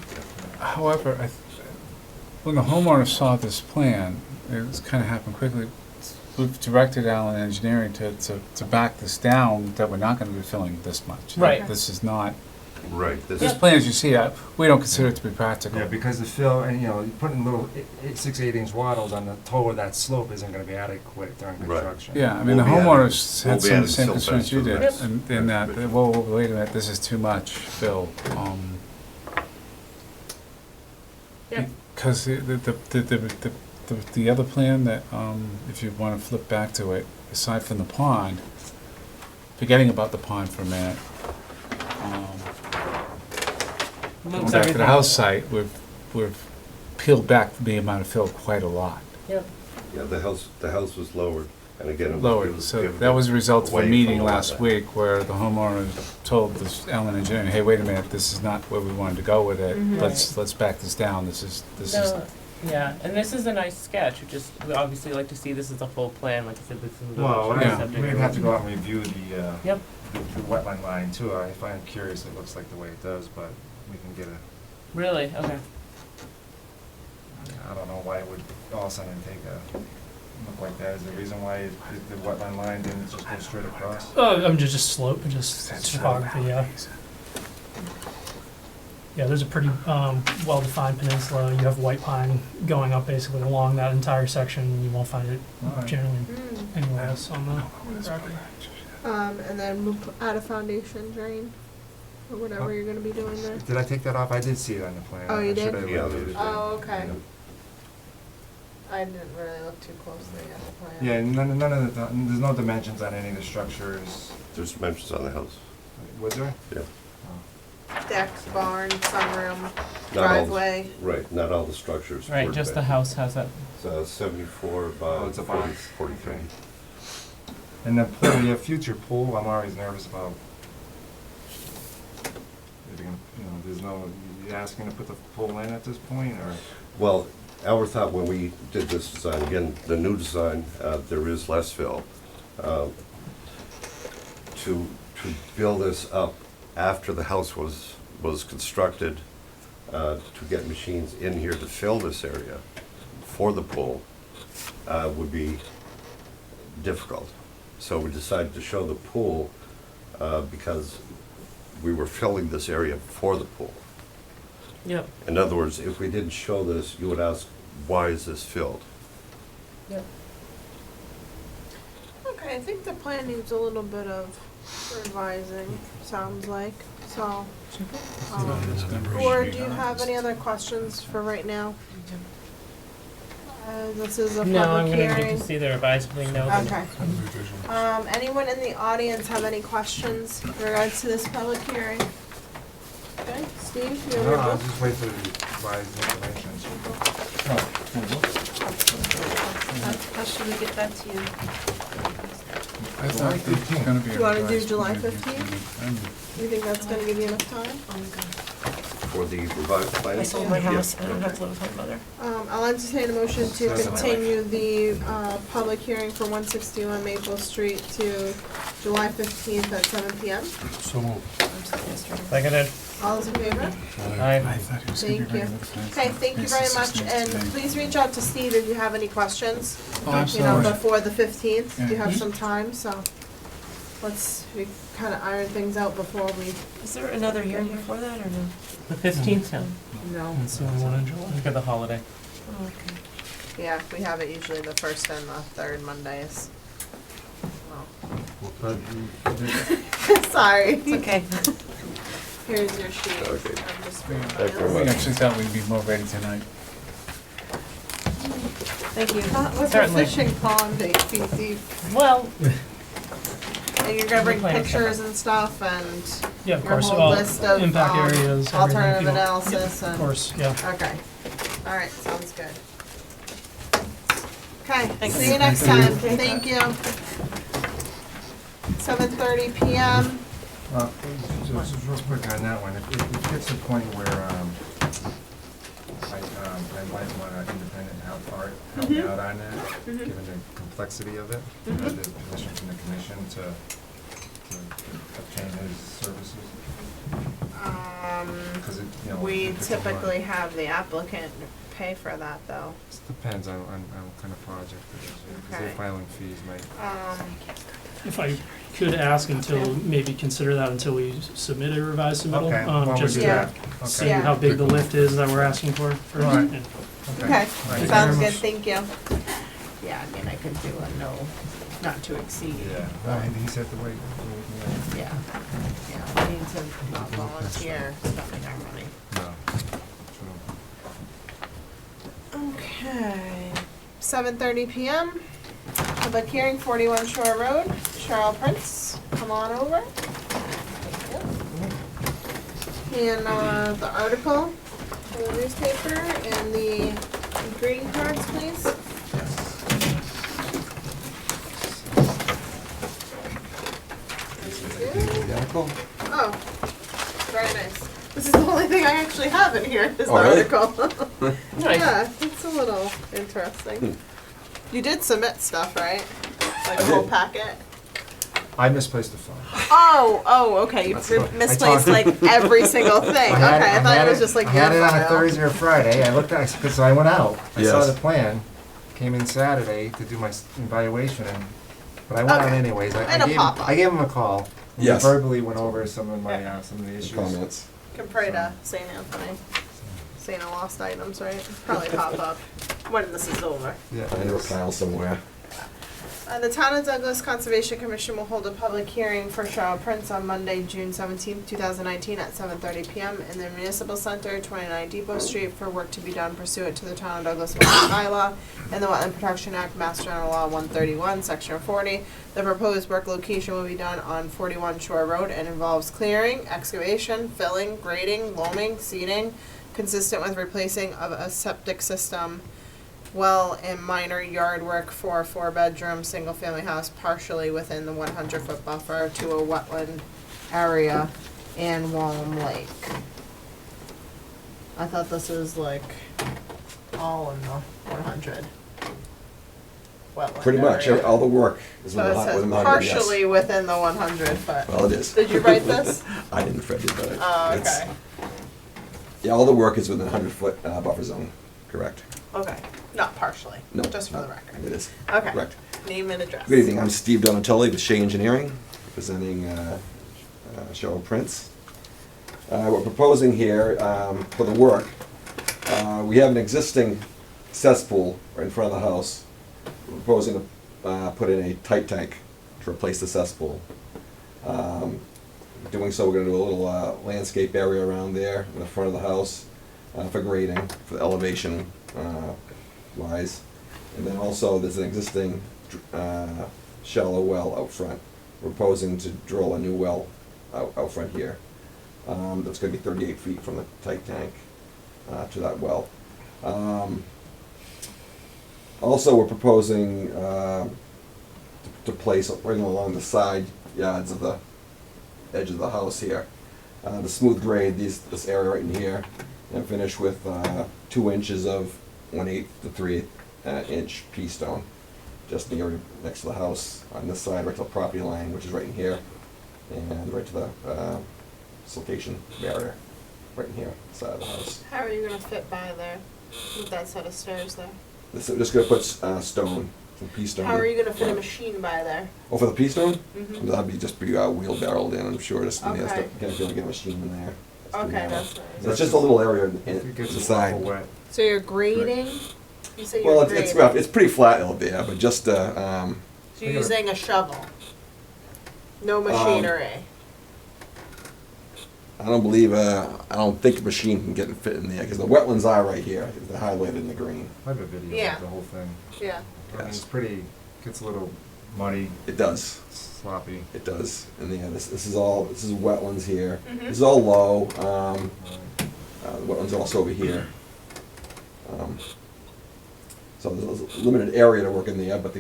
However, when the homeowner saw this plan, it was kind of happened quickly. We've directed Allen Engineering to back this down, that we're not going to be filling this much. Right. This is not, Right. this plan, as you see, we don't consider it to be practical. Yeah, because the fill, and you're putting little 6/8" wattles on the toe of that slope isn't gonna be adequate during Right. construction. Yeah, I mean, the We'll be adding- homeowners we'll had be some of adding the same silt concerns fence you to the did, next- in that, next whoa, wait a minute, this is too much fill. Yeah. Because the other plan that, if you want to flip back to it, aside from the pond, forgetting about the pond for a minute, going Moves back to the everything. house site, we've peeled back the amount of fill quite a lot. Yep. Yeah, the house was lowered, and again, it Lowered, was so given that was a result of a away meeting from the last wetland. week where the homeowner told this Allen Engineering, hey, wait a minute, this is not where we wanted to go with it. Mhm. Let's back this down, this is, No, Yeah, and this is a nice sketch, we obviously like to see this as a full plan, like I said, this is the. Well, Yeah. we'd have to go out and review the, Yep. the wetland line too. I find it curious it looks like the way it does, but we can get a, Really? Okay. I don't know why it would all of a sudden take a look like that. Is there a reason why the wetland line didn't just go straight across? I'm just slope, just topography, yeah. Yeah, there's a pretty well-defined peninsula. You have white pine going up basically along that entire section. You won't find it Alright. generally Mm. anywhere else on the property. And then we'll add a foundation drain, or whatever you're gonna be doing there. Did I take that off? I did see it on the plan. Oh, you I should did? have Yeah, reviewed it. Oh, okay. I didn't really look too closely at the plan. Yeah, none of the, there's no dimensions on any of the structures. There's dimensions on the house. Was there? Yeah. Decks, barn, sunroom, Not all- driveway. Right, not all the structures. Right, were just the bad. house has that. It's 74 by Oh, it's a box. 43. Okay. And the pool, your future pool, I'm always nervous about. If you're gonna, there's no, you asking to put the pool in at this point, or? Well, our thought when we did this design, again, the new design, there is less fill. To build this up after the house was constructed, to get machines in here to fill this area for the pool, would be difficult. So we decided to show the pool, because we were filling this area for the pool. Yep. In other words, if we didn't show this, you would ask, why is this filled? Yep. Okay, I think the plan needs a little bit of revising, sounds like, so. Or do you have any other questions for right now? This is a No, I'm public gonna need hearing. to see the revised plan now. Okay. Anyone in the audience have any questions in regards to this public hearing? Okay, Steve, you have No, your I'll book? just wait for the revised information. How should we get that to you? I thought it was gonna be. You wanna do revised July plan. 15th? You think that's gonna give you enough time? For the revised plan? I sold my Yeah. house, I don't have to live with my mother. I'll entertain a motion to continue the, public hearing for 161 Maple Street to July 15th at 7 PM. So moved. I'm sorry, yesterday. Seconded. All those in favor? Aye. Thank you. Okay, thank you very much, and please reach out to Steve if you have any questions. Oh, You know, absolutely. before the 15th, you Yeah. have some time, so we kinda iron things out before we, Is there another hearing before that, or no? The 15th, no. no. That's the only one in July. Look at the holiday. Oh, okay. Yeah, we have it usually the first and the third Mondays. Oh. Sorry. It's okay. Here's your sheet. Okay. I'm just Thank you very We much. actually thought we'd be more ready tonight. Thank you. With the Certainly. fishing pond, 8 feet deep. Well, And you're gonna bring Plan. pictures and stuff and Yeah, of your course, whole all list of impact areas, everything. alternative if you want. analysis Of and. course, yeah. Okay, alright, sounds good. Okay, Thanks. see you next time, thank you. 7:30 PM, Just real quick on that one, if it gets to the point where, I might want an independent help me out on that, given the complexity of it. There's permission from the commission to obtain his services, because it, we if it's a lot- typically have the applicant pay for that though. It depends on what kind of project it is, because Okay. their filing fees might. If I could ask until, maybe consider that until we submit a revised submittal. Okay, why don't we Just do to that? see Okay. Yeah. how big the lift is that we're asking for first. All right. Yeah. Okay, All right. sounds very good, much. thank you. Yeah, I mean, I could do a no, not to exceed. Yeah, well, he said to wait. Yeah, yeah, we need to not volunteer spending our money. No. True. Okay, 7:30 PM, public hearing, 41 Shore Road, CHERYL Prince, come on over. And, the article for the newspaper and the greeting cards, please. Identical? Oh, very nice. The This is the only thing I actually have in here, is the Oh, really? article. Nice. Yeah, it's a little interesting. You did submit stuff, right? Like I a whole did. packet? I misplaced the phone. Oh, okay, you That's fine. misplaced I like every single thing. Okay, I thought it was just like I your had it on a file. Thursday or Friday. I looked at, so I went out. I saw Yes. the plan. Came in Saturday to do my evaluation, but I went out Okay. anyways. And a pop-up. I gave him a call. We Yes. verbally went over some of my some of the issues. Comments. Can pray to St. Anthony. St. No lost items, right? Probably pop up when this is over. Yeah. I have a pile somewhere. The Town of Douglas Conservation Commission will hold a public hearing for show of prints on Monday, June 17th, 2019 at 7:30 p.m. in the Municipal Center, 29 Depot Street, for work to be done pursuant to the Town of Douglas Wetland Bylaw and the Wetland Protection Act, Mass General Law 131, Section 40. The proposed work location will be done on 41 Shore Road and involves clearing, excavation, filling, grading, loaming, seeding, consistent with replacing of a septic system, well, and minor yard work for a 4-bedroom, single-family house partially within the 100-foot buffer to a wetland area and Wallam Lake. I thought this was like all in the 100 wetland Pretty much, area. all the work is So it within says within the 100, yes. partially within the 100, but, Well, it is. did you write this? I didn't, Fred did, but Oh, it's- okay, Yeah, all the work is within 100-foot buffer zone, correct? okay, not partially, No. just for no, the record. It is, Okay, correct. name and address. Good evening, I'm Steve Donatelli with Shea Engineering, presenting Cheryl Prince. We're proposing here for the work, we have an existing cesspool right in front of the house. We're proposing to put in a tight tank to replace the cesspool. Doing so, we're gonna do a little landscape area around there in the front of the house for grading, for the elevation wise. And then also, there's an existing shallow well out front. We're proposing to drill a new well out front here. That's gonna be 38 feet from the tight tank to that well. Also, we're proposing to place right along the side yards of the edge of the house here. The smooth grade, this area right in here, and finish with 2 inches of 1/8 to 3 inch pea stone. Just the area next to the house on this side, right to the property line, which is right in here, and right to the siltation barrier, right in here, side of the house. How are you gonna fit by there with that set of stairs there? We're just gonna put stone, some pea stone. How are you gonna fit a machine by there? Oh, for the pea stone? Mhm. That'd be just be wheelbarrowed in, I'm sure, just, Okay. can't really get a machine in there. Okay, that's nice. It's just a little area It in gets the awful side. wet. So you're grading? You say Well, you're it's grading. rough, it's pretty flat out there, but just, So you're using a shovel? No machinery? I don't believe, I don't think a machine can get and fit in there, because the wetlands are right here, they're highlighted in the green. I have a video Yeah. of the whole thing. Yeah. I mean, it's pretty, gets a little muddy, It does, sloppy. it does, and yeah, this is wetlands here. Mhm. This is all low, the wetlands are also over here. So there's a limited area to work in there, but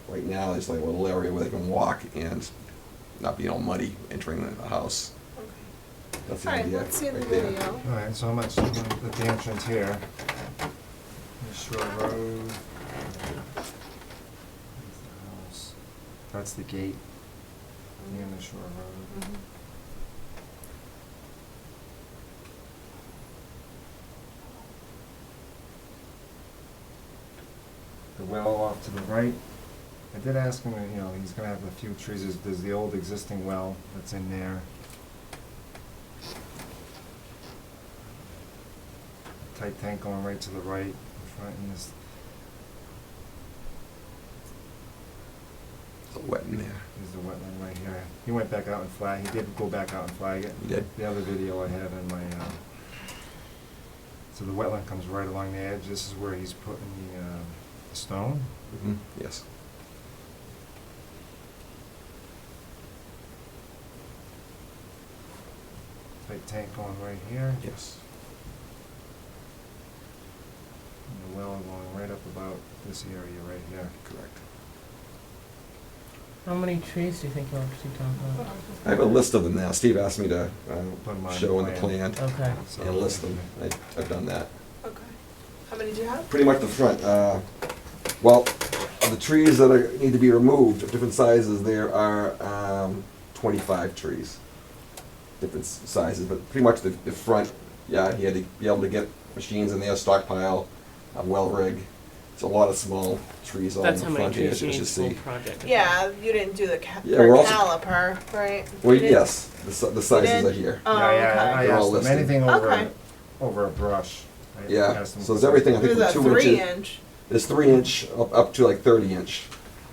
right now, there's like a little area where they can walk and not be all muddy entering the house. Okay. That's the Alright, idea. let's see the right there. video. All right, so I'm at the entrance here. Here's Shore Road. There's the house. That's the gate. The end of Shore Road. Mhm. The well off to the right. I did ask him, he's gonna have a few trees. There's the old existing well that's in there. Tight tank going right to the right, in front, and this, It's all wet in there. there's the wetland right here. He went back out and flag, he did go back out and flag it. You did? The other video I have in my, so the wetland comes right along the edge. This is where he's putting the stone. Mhm. Yes. Tight tank going right here. Yes. And the well going right up about this area right here. Correct. How many trees do you think you'll see, Tom? I have a list of them now. Steve asked me to Put 'em on show in the the plan Okay. So- and list them. I've done that. Okay. How many do you have? Pretty much the front. Well, of the trees that need to be removed, of different sizes, there are 25 trees. Different sizes, but pretty much the front, yeah, he had to be able to get machines in there, stockpile, a well rig. It's a lot of small trees all in That's the how many front here, trees as you you need can full see. project. Yeah, you didn't do the Yeah, per we're also- caliper, right? Well, You didn't- yes, the sizes did? are here. Oh, Yeah, okay. I They're all asked them, listed. anything Okay. over a brush. I Yeah, asked them so there's for- everything, I think, There's a from 2 inches. 3-inch. There's 3-inch up to like 30-inch.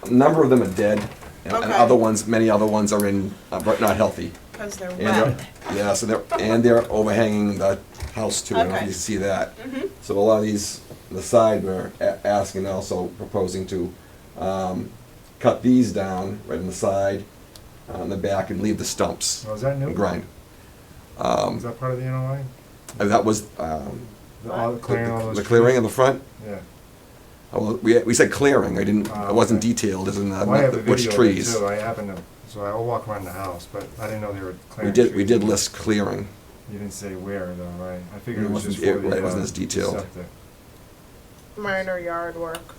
A number of them are dead, and Okay. other ones, many other ones are in, not healthy. Because they're And wet. yeah, so they're overhanging the house too. I don't know if Okay. you see that. Mhm. So a lot of these, the side, we're asking, also proposing to cut these down right on the side, on the back, and leave the stumps Oh, is that new? and grind. Is that part of the NOI? And that was Clearing all those the clearing trees? in the front. Yeah. Well, we said clearing. I didn't. Oh, It wasn't okay. detailed as in Well, I have a which video of it trees. too. I happen to, so I'll walk around the house, but I didn't know they were We clearing did. We trees. did list clearing. You didn't say where though, right? I figured It it was wasn't- just for it- the, right, it wasn't as detailed. septic. Minor yard work.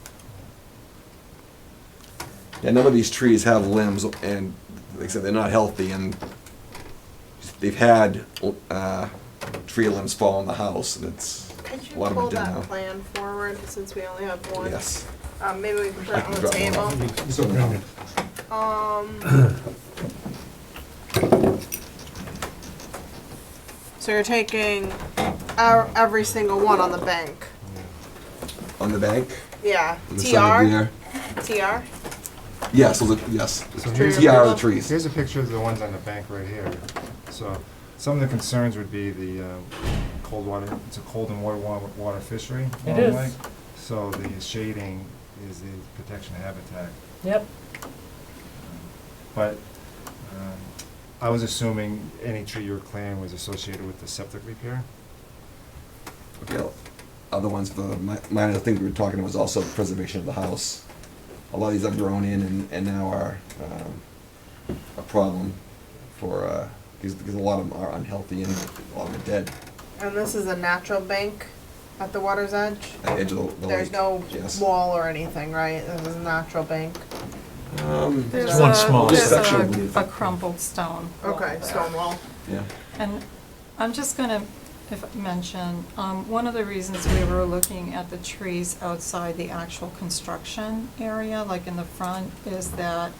Yeah, none of these trees have limbs, and like I said, they're not healthy, and they've had tree limbs fall on the house, and it's Could a you lot of pull them dead that now. plan forward since we only have one? Yes. Maybe we can put I it can on the drop one table. off. So now, So you're taking every single one on the bank. on the bank, Yeah. on the side there. TR. Yes, those are, yes. So Tree here's, TR are the removal? trees. here's a picture of the ones on the bank right here. So some of the concerns would be the Coldwater, it's a cold and water fishery. It along is. the lake. So the shading is the protection habitat. Yep. But I was assuming any tree you were clearing was associated with the septic repair? Okay, other ones, my other thing we were talking was also preservation of the house. A lot of these have grown in and now are a problem for, because a lot of them are unhealthy and a lot of them are dead And this is a natural bank at the water's edge. at the edge of the lake. There's no Yes. wall or anything, right? This is a natural bank. There's one small There's section. a a crumpled stone. wall Okay, there. stone wall. Yeah. And I'm just gonna, mention, one of the reasons we were looking at the trees outside the actual construction area, like in the front, is that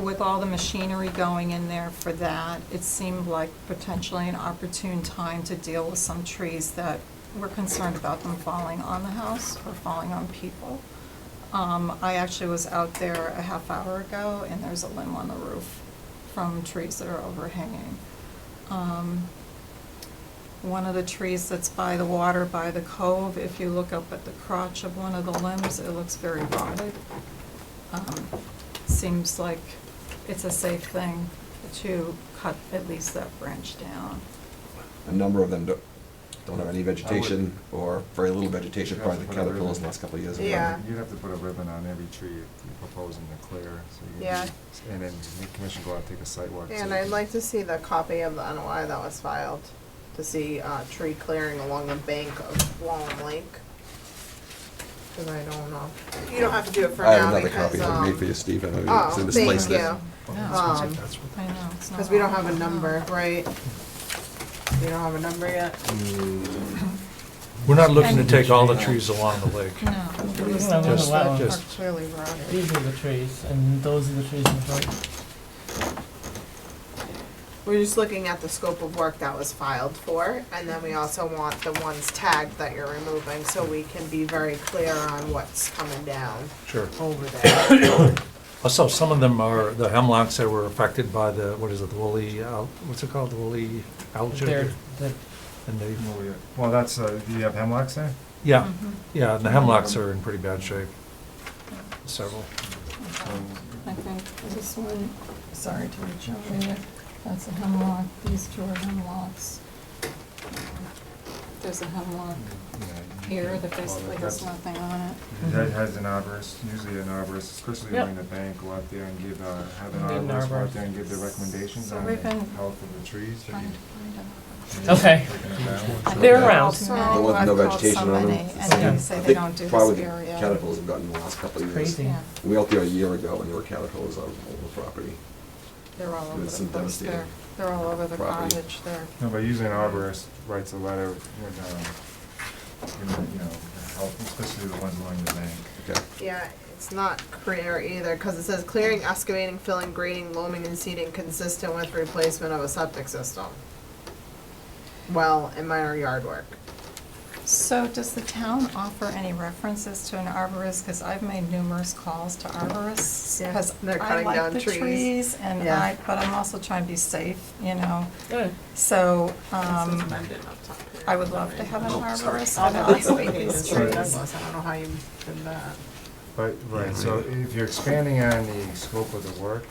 with all the machinery going in there for that, it seemed like potentially an opportune time to deal with some trees that we're concerned about them falling on the house or falling on people. I actually was out there a half hour ago, and there's a limb on the roof from trees that are overhanging. One of the trees that's by the water, by the cove, if you look up at the crotch of one of the limbs, it looks very rotted. Seems like it's a safe thing to cut at least that branch down. A number of them don't have any vegetation or very little vegetation, You'd probably have the to put a caterpillars ribbon. the last couple of years. Yeah. You'd have to put a ribbon on every tree you're proposing to clear, so you Yeah. can, and then the commission go out and take a site walk. And so- I'd like to see the copy of the NOI that was filed, to see tree clearing along the bank of Wallen Lake. Because I don't know. You don't have to do it for I have now another because, copy I made for you, Steve. I know oh, you misplaced thank it. you. Yeah, Um, I know, it's not. Because we don't have a on. number, right? We don't have a number yet? We're not looking to And- take all the trees along the lake. No, these No, those Just- are are wetlands. just- clearly rotted. These are the trees, and those are the trees in the front. We're just looking at the scope of work that was filed for, and then we also want the ones tagged that you're removing, so we can be very clear on what's coming down Sure. over there. Also, some of them are the hemlocks that were affected by the, what is it, the woolly, what's it called, the woolly algae? They're, And they, Oh, yeah. Well, that's, do you have hemlocks there? yeah, Mhm. yeah, and the hemlocks are in pretty bad shape, several. I think this one, sorry to reach over it, that's a hemlock, these two are hemlocks. There's a hemlock Yeah, here that basically has that's- nothing on it. That has an arborist, usually an arborist, especially Yep. when the bank go out there and give, have an Need an arborist go out arborist. there and give the recommendations So on we've the been health of the trees. that Trying you- to find an Okay. taking it down. I've They're called around. so There many, was no I've called vegetation so on them. many, and they say I they think don't do probably this the area. caterpillars have gotten in the last couple of years. Crazy. Yeah, We were out there a year ago and there were caterpillars all over the property. they're all over It's the some place, devastating they're all over the property. cottage, they're, No, but usually an arborist writes a letter with, you know, health, especially the ones along the bank. Okay. Yeah, it's not clear either, cause it says clearing, excavating, filling, grading, loaming and seeding consistent with replacement of a septic system. Well, and minor yard work. so does the town offer any references to an arborist? Cause I've made numerous calls to arborists, Yeah, cause they're I cutting like down the trees. trees, and Yeah. but I'm also trying to be safe, you know, Good. so, This is amended up top here. I would love to have an arborist, I'll I've always definitely made pay these this for trees. Douglas, I don't know how you did that. But, right, so if you're expanding on the scope of the work,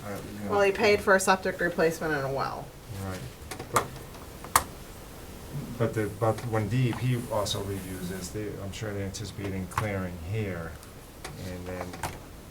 you know. Well, he paid for a septic replacement and a well. Right. But when DEP also reviews this, I'm sure they're anticipating clearing here. And then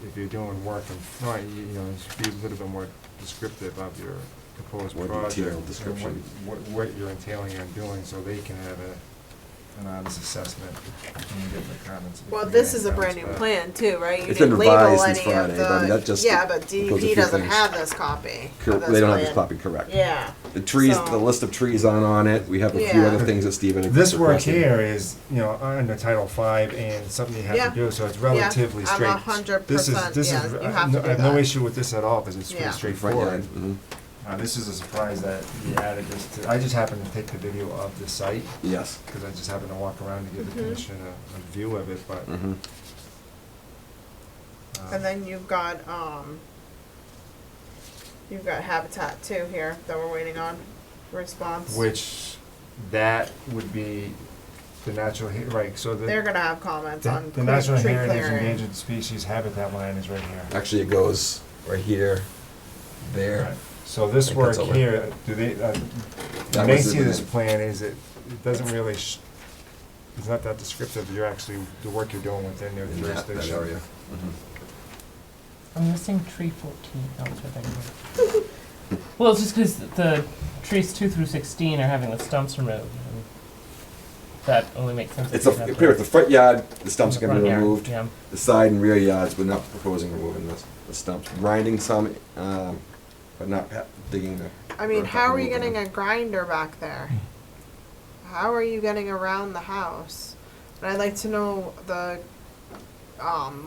if you're doing work in front, you know, you should be a little bit more descriptive of your proposed More project. detailed and description. What you're entailing on doing, so they can have an honest assessment and get the comments. Well, this is a brand new plan too, right? You It's been didn't label revised since any of Friday, but I mean, that the, just yeah, but includes a DEP few doesn't things. have this copy Cor- of this They don't have this plan. copy correct. Yeah. The trees, So- the list of trees on it, we have a few Yeah. other things that Stephen had This work requested. here is, you know, under Title V and something you have Yeah. to do, so it's relatively I'm straight. 100%, This is, yeah, you have to I do have no that. issue with this at all, because it's Yeah. pretty Front straightforward. yard, mhm. This is a surprise that you added this to, I just happened to take the video of the site, Yes. because I just happened to walk around to give the Mhm. commission a view of it, but. Mhm. And then you've got Habitat too here that we're waiting on response. Which, that would be the natural, right, so They're the, gonna have comments on the natural tree heritage clearing. endangered species habitat line is right here. Actually, it goes right here, there. Right. So this I think work that's over. here, do they, That when they was see the- this plan, it doesn't really, it's not that descriptive, you're actually, the work you're doing within their In that jurisdiction. area. Mhm. I'm missing tree 14. Oh, it's right there. Well, it's just because the trees 2 through 16 are having the stumps removed. And that only makes sense. It's if a, you have pretty much the front yard, the stumps are the gonna be front yard, removed. Yeah. The side and rear yards, we're not proposing removing the stumps. Grinding some, but not digging the. I mean, earth how up are you and getting moving a grinder back there? How are you getting around the house? And I'd like to know the,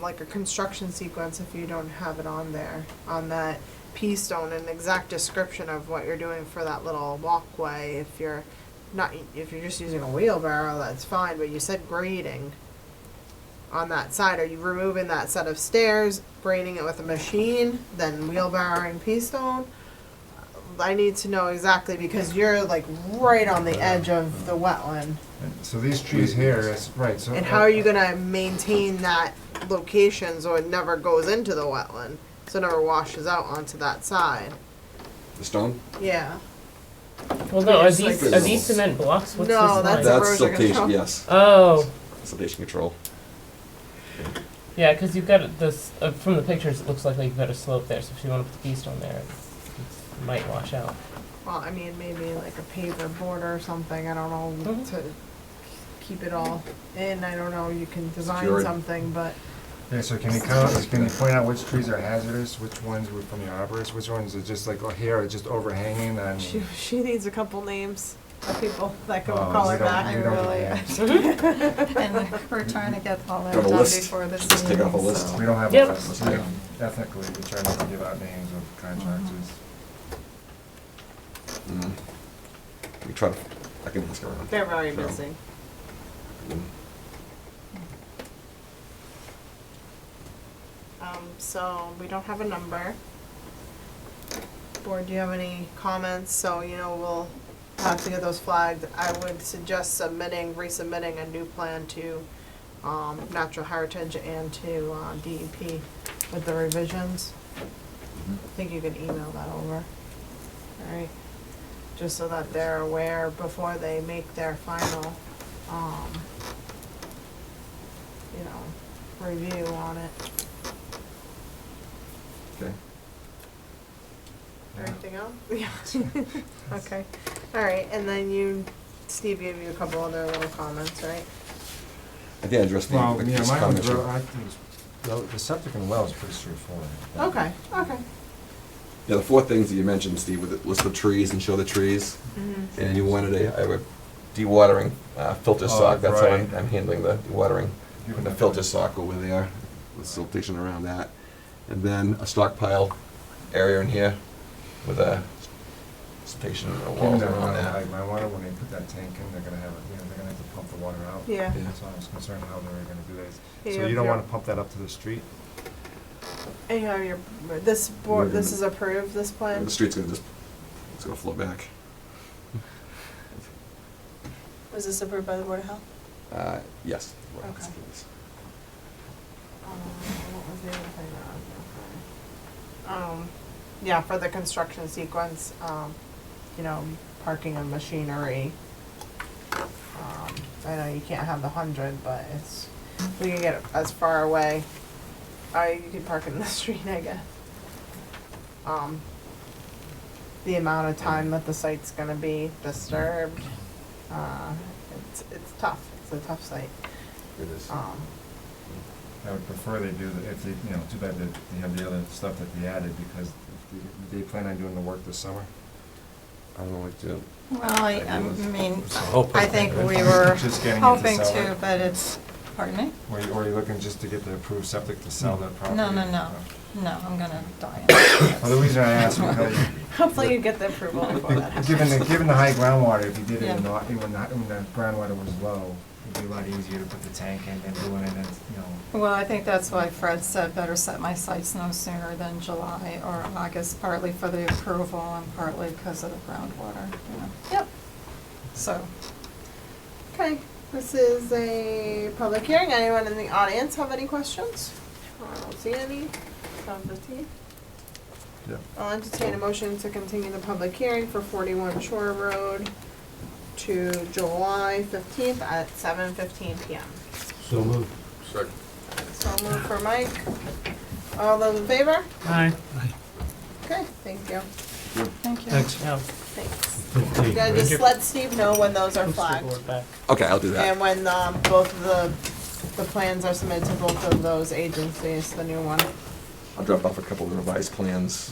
like a construction sequence if you don't have it on there, on that P stone, an exact description of what you're doing for that little walkway. If you're not, if you're just using a wheelbarrow, that's fine, but you said grading on that side. Are you removing that set of stairs, grading it with a machine, then wheelbarrowing P stone? I need to know exactly because you're like right on the edge of the wetland. So these trees here is, right, so. And how are you gonna maintain that location so it never goes into the wetland? So it never washes out onto that side? The stone? Yeah. Well, no, are It's like- these cement blocks? What's No, this that's line? That's erosion siltation, control. yes. Oh, Siltation control. yeah, because you've got this, from the pictures, it looks like you've got a slope there, so if you want to put the beast on there, it might wash out. Well, I mean, maybe like a paver border or something, I don't know, Mhm. to keep it all in, I don't know, you can design Secured. something, but Yeah, so can you point out which trees are hazardous, which ones were from the arborist, which ones are just like, oh, here, are just overhanging and. she needs a couple names of people that can Oh, call we her don't- back. we don't Really. have And we're trying to get all that Have a done list. before this Just take meeting, off a list. so- We don't have Yep. a list, ethically, we try not to give out names of contractors. Mhm. We try to, I can ask around. They're very Sure. busy. Mhm. So we don't have a number. Board, do you have any comments? So, you know, we'll have to get those flagged. I would suggest resubmitting a new plan to, Natural Heritage and to, DEP with the revisions. I think you can email that over. Alright. just so that they're aware before they make their final, you know, review on it. Okay. Anything else? Yeah. Okay. All right, and then Steve gave you a couple other little comments, right? I think I addressed the, Well, the yeah, this mine comment. was, I think the septic and well is pretty straightforward. Okay, okay. Yeah, the four things that you mentioned, Steve, with the list of trees and show the trees. Mm-hmm. And you wanted a dewatering filter sock. That's how right. I'm handling the dewatering. Given The the filter sock over there, with siltation around that. And then a stockpile area in here with a siltation Given walls that, around that. like, my water, when they put that tank in, they're gonna have, they're gonna have to pump the water out. Yeah. Yeah. So I was concerned how they were gonna do that. Yeah, So you don't you're- wanna pump that up to the street? And you have your, this is approved, this plan? The street's gonna just, it's gonna flow back. Was this approved by the Board of Health? Yes. Okay. What was the other thing that I was gonna say? Yeah, for the construction sequence, you know, parking of machinery. I know you can't have the 100, but we can get it as far away. You could park in the street, I guess. The amount of time that the site's gonna be disturbed, it's tough, it's a tough site. It is. I would prefer they do, if they, you know, too bad that they have the other stuff that they added, because if they plan on doing the work this summer. I don't know what to. Well, I mean, hoping. I think we were Just getting it to hoping sell to, it. but it's, pardon me? Or are you looking just to get the approved septic to sell that property? No, I'm gonna die. Well, the reason I asked, because Hopefully you get the approval before that happens. given the high groundwater, if you did it Yeah. when the groundwater was low, it'd be a lot easier to put the tank in than doing it in, you know. Well, I think that's why Fred said better set my sights no sooner than July or August, partly for the approval and partly because of the groundwater, you know. Yep. So, Okay, this is a public hearing. Anyone in the audience have any questions? I don't see any. 7:15. Yeah. I'll entertain a motion to continue the public hearing for 41 Shore Road to July 15th at 7:15 PM. So moved. Second. So moved for Mike. All those in favor? Aye. Okay, thank you. thank you. Thanks. Yeah. Thanks. You gotta just let Steve know when those are Let's take flagged. Lord back. Okay, I'll do that. And when both of the plans are submitted to both of those agencies, the new one. I'll drop off a couple of revised plans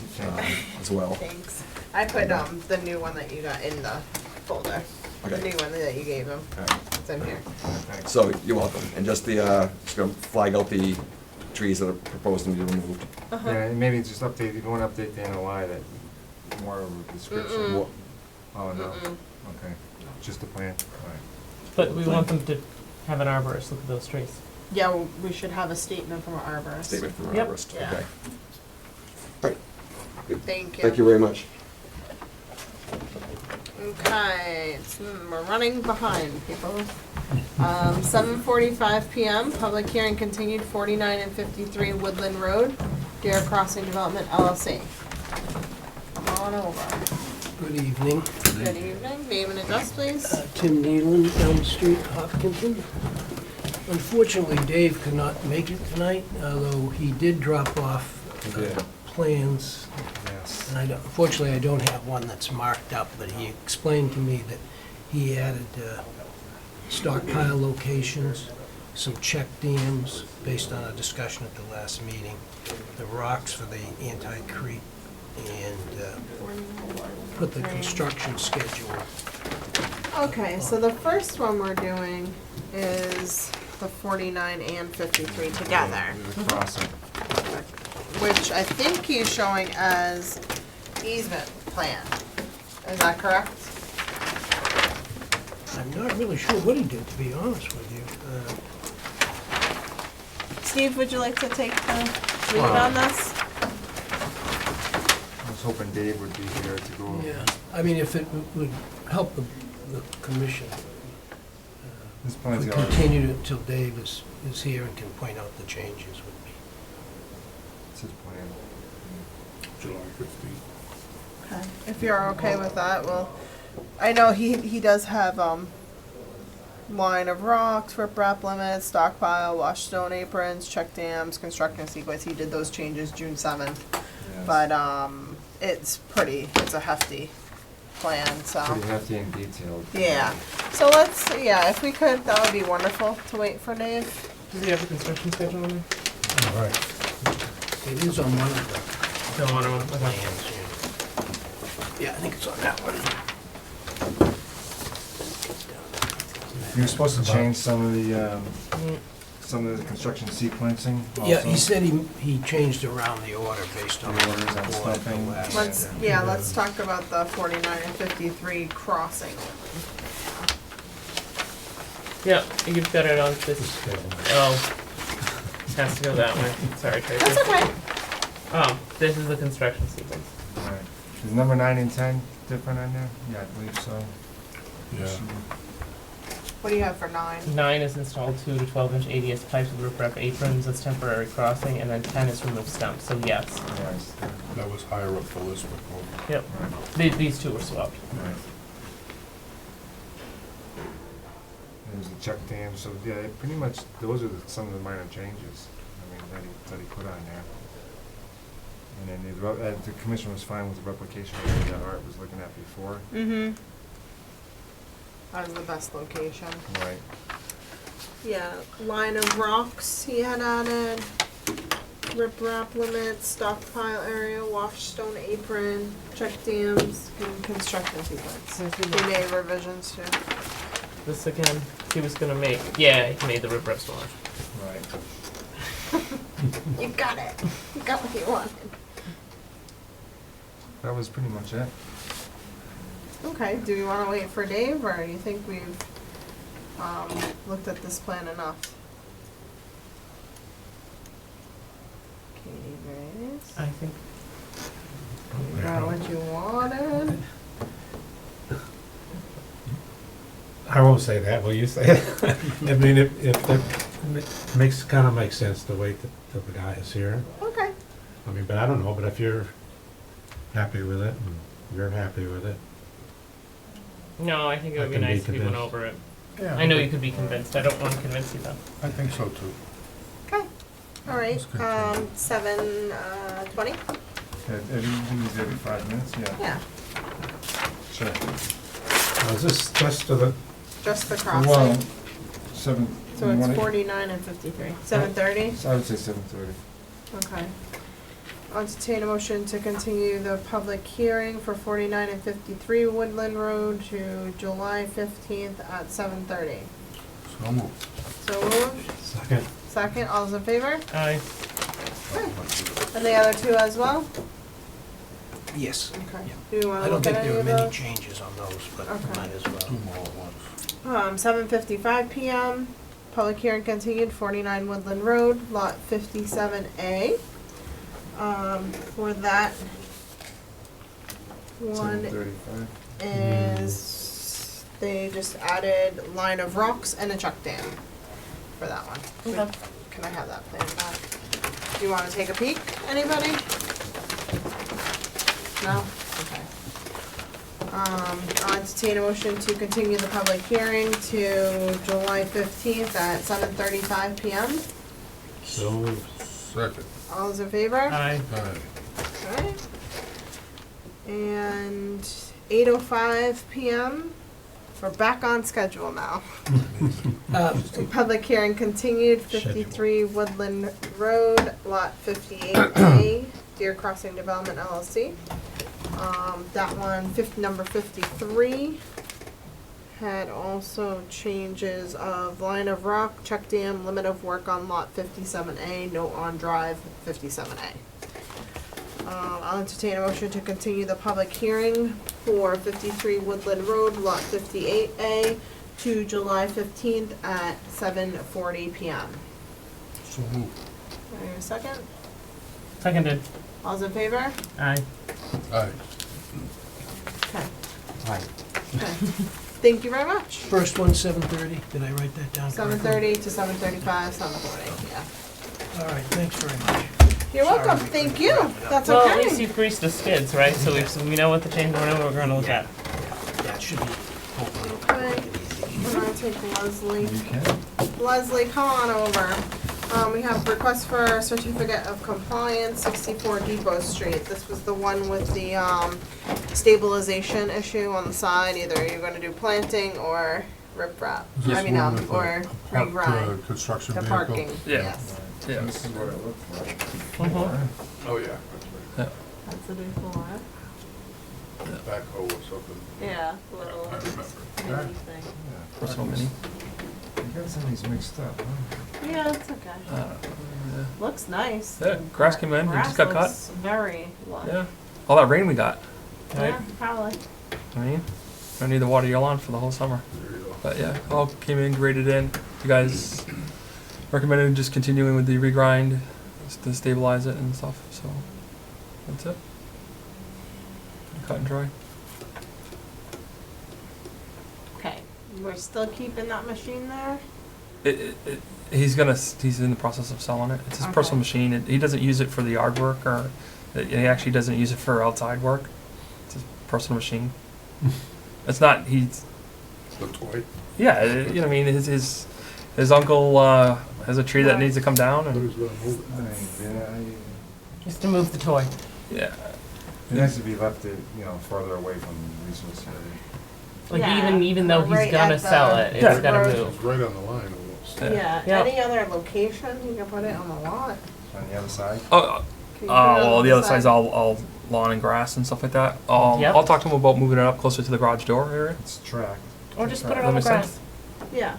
as well. Thanks. I put the new one that you got in the folder. The Okay. new one that you gave him. It's in here. Thanks. So you're welcome. And just just gonna flag out the trees that are proposed to be removed. Uh-huh. Yeah, and maybe just update, if you wanna update the NOI, that more of a description. Mm-mm. More- Oh, no, Mm-mm. okay, just the plan, alright. But we want them to have an arborist look at those trees. Yeah, well, we should have a statement from our arborist. Statement from the Yep. arborist. Yeah. Okay. All right. Good. Thank you. Thank you very much. Okay, we're running behind, people. 7:45 PM, public hearing continued, 49 and 53 Woodland Road, Deer Crossing Development LLC. Come on over. Good evening. Good evening, name and address, please. Tim Nealon, Elm Street, Hopkinton. Unfortunately, Dave could not make it tonight, although he did drop off He did. plans. Yes. And unfortunately, I don't have one that's marked up, but he explained to me that he added stockpile locations, some check dams based on a discussion at the last meeting, the rocks for the anti-creep, and put the construction schedule. Okay, so the first one we're doing is the 49 and 53 together, The crossing. which I think he's showing as easement plan. Is that correct? I'm not really sure what he did, to be honest with you. Steve, would you like to take the lead on this? I was hoping Dave would be here to go over. Yeah, I mean, if it would help the commission, This if plan's we already, continue it until Dave is here and can point out the changes would be. it's his plan. July 15th. Okay. If you're okay with that, we'll I know he does have, line of rocks, riprap limits, stockpile, wash stone aprons, check dams, construction sequence. He did those changes June 7th. Yes. But, it's a hefty plan, so. Pretty hefty and detailed. Yeah, so if we could, that would be wonderful to wait for Dave. Does he have a construction schedule on there? All right. It is on one of the Don't want to, okay. plans. Yeah, I think it's on that one. You were supposed to change some of the, Mm, some of the construction sequencing also. Yeah, he said he changed around the order based on The orders on what stuffing. the last, Let's talk about the 49 and 53 crossing. Yeah, you've got it on this, oh, it has to go that way, sorry Tracy. That's okay. This is the construction sequence. Right. Is number 9 and 10 different on there? Yeah, I believe so. What do you have for 9? 9 is installed 2 to 12-inch ADS pipes with riprap aprons as temporary crossing, and then 10 is remove stumps, so yes. Yes. That was higher up the list before. Yep, these two were swapped. Right. There's the check dam, so yeah, pretty much those are some of the minor changes, I mean, that he put on there. And then the commission was fine with the replication that Art was looking at before. Mm-hmm. That was the best location. Right. Yeah, line of rocks he had added, riprap limits, stockpile area, wash stone apron, check dams, and construction sequence. He made revisions too. This again, he was gonna make, yeah, he made the riprap smaller. Right. You got it. You got what you wanted. That was pretty much it. Okay, do we want to wait for Dave, or do you think we've looked at this plan enough? Katie Grace, I think, you got what you wanted? I won't say that, will you say it? I mean, if it kind of makes sense to wait till the guy is here. Okay. I mean, but I don't know, but if you're happy with it, and you're happy with it. no, I think it I would be can be nice if we went convinced. over it. Yeah, I know you could be convinced, I don't want to convince you though. I think so too. Okay. All right. That's good. 7:20. Every 5 minutes, yeah. Yeah, Sure. Is this just to the, just the Well, crossing. 7. So you it's wanna- 49 and 53. 7:30. I would say 7:30. Okay. I'll entertain a motion to continue the public hearing for 49 and 53 Woodland Road to July 15th at 7:30. so moved. So moved. Second. Second, all those in favor? Aye. Okay. And the other two as well? yes. Okay. Yeah. Do you want I to don't look think at there any were of many those? changes on those, but Okay. might as well. more at once. 7:55 p.m. Public hearing continued, 49 Woodland Road, Lot 57A. For that one 7:35. is, they just added line of rocks and a chuck dam for that one. Okay. Can I have that plan back? Do you want to take a peek, anybody? No? Okay. I'll entertain a motion to continue the public hearing to July 15th at 7:35 p.m. So moved. Second. All those in favor? Aye. Okay. And 8:05 p.m. We're back on schedule now. Public hearing continued, 53 Woodland Road, Lot 58A, Deer Crossing Development LLC. That one, number 53, had also changes of line of rock, check dam, limit of work on lot 57A, note on drive 57A. I'll entertain a motion to continue the public hearing for 53 Woodland Road, lot 58A, to July 15th at 7:40 p.m. So moved. Wait a second. Seconded. All's in favor? Aye. Aye. Okay. Aye. Okay. Thank you very much. First one, 7:30. Did I write that down correctly? 7:30 to 7:35, 7:40, yeah. All right, thanks very much. You're welcome, Sorry. thank you. That's Well, at least okay. you've greased the skids, right? So we know what the change we're gonna look at. That gonna take Leslie. You can. Leslie, come on over. We have request for a certificate of compliance, 64 Depot Street. This was the one with the stabilization issue on the side. Either you're gonna do planting or riprap. I mean, or regrind Construction the vehicle? parking. Yeah. Yes. Yeah. This is what it looked like. Mhm. Oh, yeah. That's the before. Backhoe or something. Yeah, little I remember. mini thing. Yeah. Personal mini. You got some of these mixed up, huh? Yeah, it's okay. Looks nice. Yeah, grass came in, it just got cut. Grass looks very lush. Yeah. All that rain we got. Right? Yeah, probably. I mean, don't need to water your lawn for the whole summer. There you go. But yeah, all came in, graded in. You guys recommended just continuing with the regrind to stabilize it and stuff. So that's it. Cut and dry. Okay, we're still keeping that machine there? He's in the process of selling it. It's his Okay. personal machine. He doesn't use it for the yard work, or he actually doesn't use it for outside work. It's his personal machine. It's not. He's. The toy. Yeah, you know what I mean. His uncle has a tree that needs to come down, and Who's gonna move it? Just to move the toy. yeah. It has to be left, further away from the resource area. Like Yeah, even though he's right gonna at the sell it, it's Yeah. gotta road. move. It's right on the line almost. Yeah. Yeah, Yep. any other location, you can put it on the lot. On the other side? Oh, Can you put it well, on the other side's side? all lawn and grass and stuff like that. Yep. I'll talk to him about moving it up closer to the garage door area. It's tracked. Or just put it Let on me the see. grass. Yeah.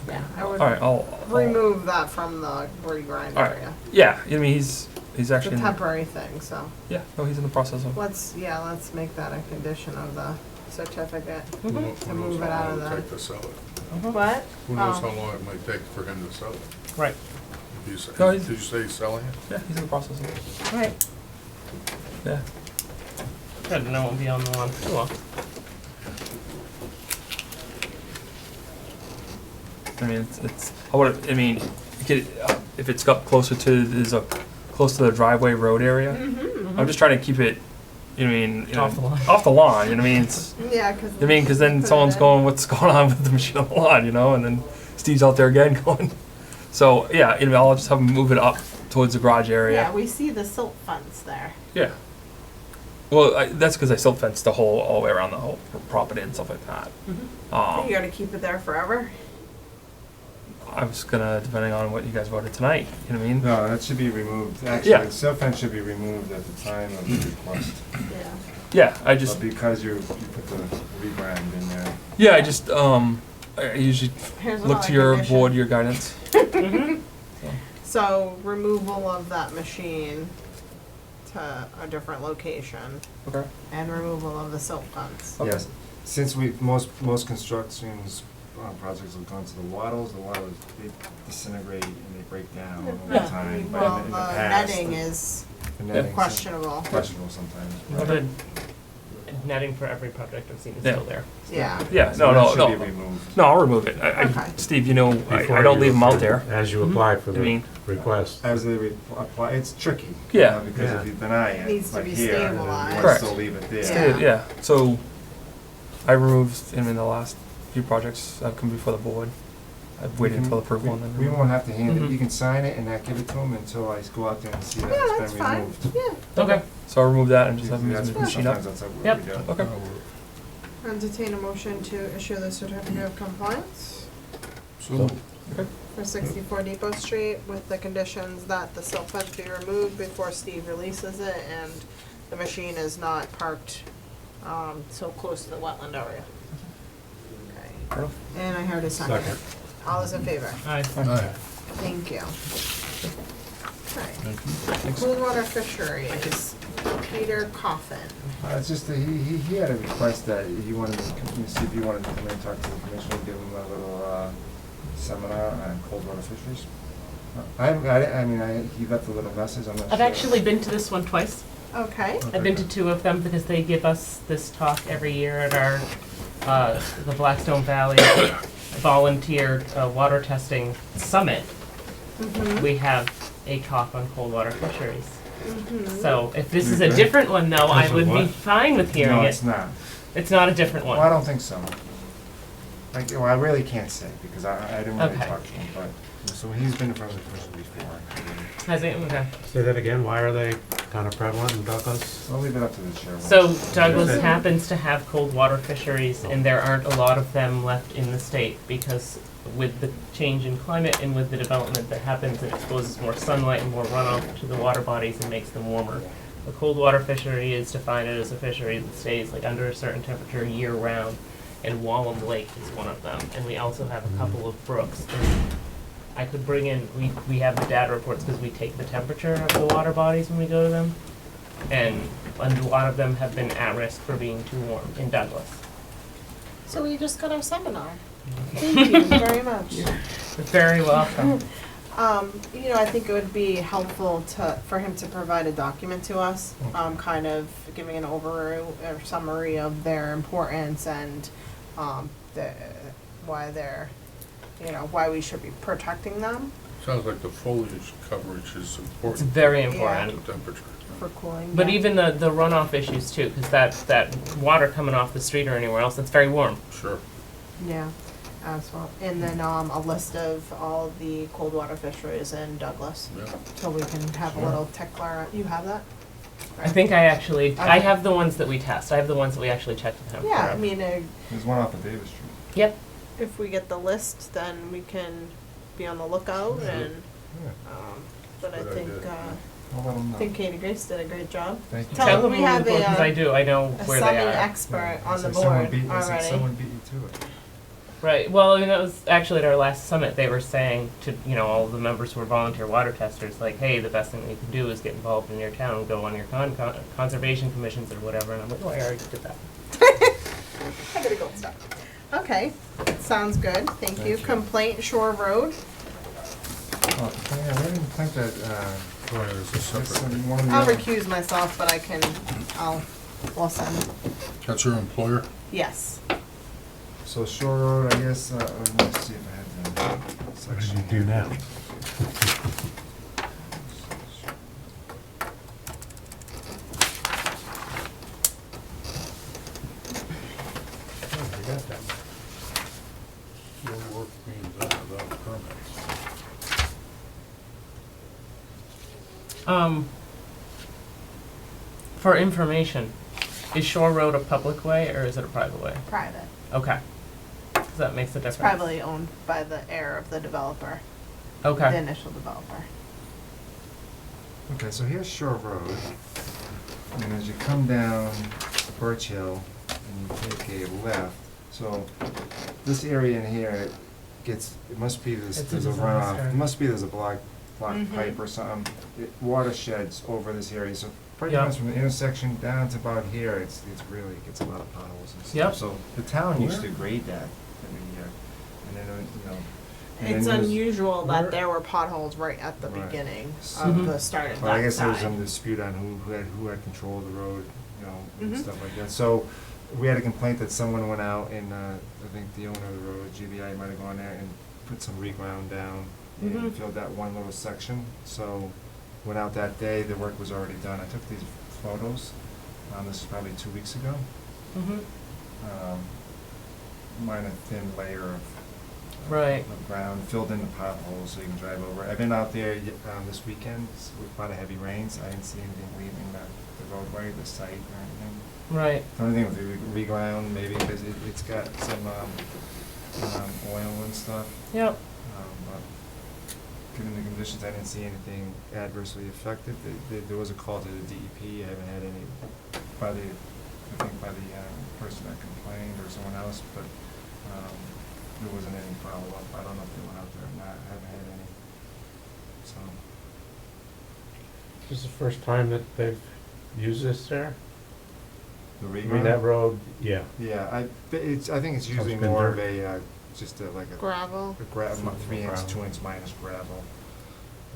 Yeah, I would All right, I'll remove that from the regrind All right. area. Yeah, I mean he's It's a actually temporary thing, so yeah. No, he's in the process of. let's make that a condition of the certificate Who Mhm. knows to move it how out long of it'll there. take to sell it? What? Who knows Oh. how long it might take for him to sell it? Right. If you say- No, he's- Did you say he's selling it? Yeah, he's in the process of it. Right. Yeah. Good, and I won't be on the lawn for too long. I mean, it's I mean, you could, if it's got closer to close to the driveway road area. Mm-hmm. I'm just trying to keep it. You know what I mean? Off the lawn. Off the lawn. You know what I mean? It's, Yeah, because. because then someone's going, "What's going on with the machine on the lawn?" You know, and then Steve's out there again going. So yeah, I'll just have him move it up towards the garage area. Yeah, we see the silt fence there. Yeah. Well, that's because I silt fenced the whole all the way around the whole property and stuff like that. You gotta keep it there forever? I was gonna, depending on what you guys voted tonight. You know what I mean? No, that should be removed. Yeah. Actually, the silt fence should be removed at the time of the request. Yeah. Yeah, I just But because you put the rebrand in there. I usually Here's look another to your condition. board, your guidance. So removal of that machine to a different location Okay. and removal of the silt fence. Okay. Yes, since most constructions projects have gone to the wattles, they disintegrate and they break down over Yeah. time. But Well, in the the past, netting is the netting's questionable. questionable sometimes. Okay. Netting for every project I've seen is Yeah. still there. Yeah. Yeah, So no, that no, should no. be removed. No, I'll remove it. Okay. Steve, I Before don't you leave them out approve- there. As you apply for I the mean- request. As they apply, it's tricky. Yeah. Because if you deny it, Needs to like be here, stabilized. you Correct. still leave it there. Yeah. Yeah. So I removed him in the last few projects I've come before the board. I've waited until approval and then. We won't have to hand it, Mhm. you can sign it and not give it to him until I go out there and see that Yeah, it's that's been fine. removed. Yeah. Okay. So I'll remove that and just have him use That's the what- machine up. sometimes that's what Yep. we do. Okay. Entertain a motion to issue the certificate of compliance So, for 64 Depot Street with the conditions that the silt fence be removed before Steve releases it and the machine is not parked so close to the wetland area. Okay. And I heard a second. Second. All those in favor? Aye. aye. Thank you. Okay. Thank you. Coldwater Fisheries, Peter Coffin. It's just that he had a request that he wanted to see if he wanted to come in and talk to the commissioner, give him a little seminar on Coldwater Fisheries. He left a little message, I'm not sure. I've actually been to this one twice. Okay. I've been to two of them because they give us this talk every year at our, the Blackstone Valley Volunteer Water Testing Summit. Mm-hmm. We have a talk on Coldwater Fisheries. Mm-hmm. So if this is a different one though, I This is would be what? fine with hearing No, it. it's not. It's not a different Well, I one. don't think so. Well, I really can't say, because I didn't really Okay. talk to him, but, so he's been in front of the commission before. Has it? Okay. Say that again, why are they kind of prevalent in Douglas? I'll leave it up to the chairman. So Douglas happens to have Coldwater fisheries, and there aren't a lot of them left in the state because with the change in climate and with the development that happens, it exposes more sunlight and more runoff to the water bodies and makes them warmer. A Coldwater fishery is defined as a fishery that stays like under a certain temperature year round, and Wallem Lake is one of them. And we also have a couple of brooks. And I could bring in, we have the data reports because we take the temperature of the water bodies when we go to them. And a lot of them have been at risk for being too warm in Douglas. So we just got our seminar. Thank you very much. Very welcome. I think it would be helpful for him to provide a document to us, kind of giving an overview or summary of their importance and why they're, why we should be protecting them Sounds like the foliage coverage is important. It's very Yeah. important. The temperature. for cooling. But yeah. even the runoff issues too, because that water coming off the street or anywhere else, it's very warm. Sure. Yeah, as well. And then a list of all the cold water fisheries in Douglas, Yeah. so we can have a little tickler. You have that? I think I actually, I Okay. have the ones that we test. I have the ones that we actually check with him. Yeah, for. I mean, There's one off of Davis Street. Yep. if we get the list, then we can be on the lookout and, but I Good think, idea. I'll let him I know. think Katie Grace did a great job. Thank you. Tell Tell them them we have because I do. I know a where they summing are. expert on It's the like someone board beat- it's like already. someone beat you to it. Right. Well, it was actually at our last summit. They were saying to all the members who were volunteer water testers, like, hey, the best thing that you can do is get involved in your town, go on your conservation commissions or whatever. And I'm like, oh, I already did that. I gotta go stop. Okay, sounds good. Thank you. Thank you. Complaint Shore Road. Oh, yeah, I didn't think that, Right, it's a separate. one of the I'll other- recuse myself, but I'll listen. That's your employer? Yes. So Shore Road, I guess, let's see if I had the What section. did you do now? Oh, you got that. Your work being done without permits. For information, is Shore Road a public way or is it a private way? Private. Okay. 'Cause that makes a difference. It's privately owned by the heir of the developer, the Okay. initial developer. Okay, so here's Shore Road, and as you come down Birch Hill and you take a left, so this area in here it must be this, It's a there's a disaster. runoff, it must be there's a block Mhm. pipe or something. Watersheds over this area, so pretty Yeah. much from the intersection down to about here, it's really, it gets a lot of potholes and stuff. Yep. So the town used to grade that every year, and then, and then It's there's- unusual Where- that there were potholes right at the Right. beginning Mhm. of the start of Well, I that guess there was some side. dispute on who had control of the road, and Mhm. stuff like that. So, we had a complaint that someone went out and, I think the owner of the road, GBI, might have gone there and put some reground down and Mhm. filled that one little section. So, went out that day, the work was already done. I took these photos, this is probably 2 weeks ago. Mm-hmm. Minor thin layer of Right. of ground, filled in the potholes so you can drive over. I've been out there this weekend with quite a heavy rains. I didn't see anything leaving the roadway, the site or anything. Right. The only thing with the reground maybe because it's got some oil and stuff. Yep. But given the conditions, I didn't see anything adversely affected. There was a call to the DEP. I haven't had any by the person that complained or someone else, but there wasn't any follow-up. I don't know if they went out there or not. I haven't had any. So, This is the first time that they've used this there? the I mean, reground? that road, yeah. Yeah, I think it's usually it's been more of dirt. just like a Gravel. gravel, 3 inch, Gravel. 2 inch minus gravel.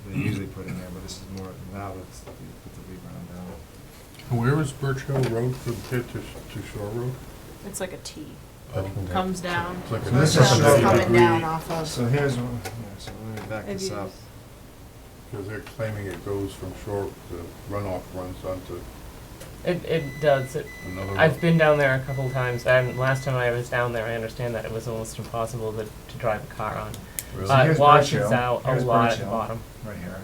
They usually put in there, but this is more, now it's, they put the reground down. Where is Birch Hill Road compared to Shore Road? It's like a T. Oh, Comes down. It's like a- So this Comes is down, the coming degree- down off of. So here's one, so let me back Have this you- Because they're claiming it goes from shore, the runoff runs onto It does. Another I've road. been down there a couple times, and last time I was down there, I understand that it was almost impossible to drive a car on. Really? So It here's washes Birch Hill. out a Here's lot Birch at the Hill. bottom. Right here,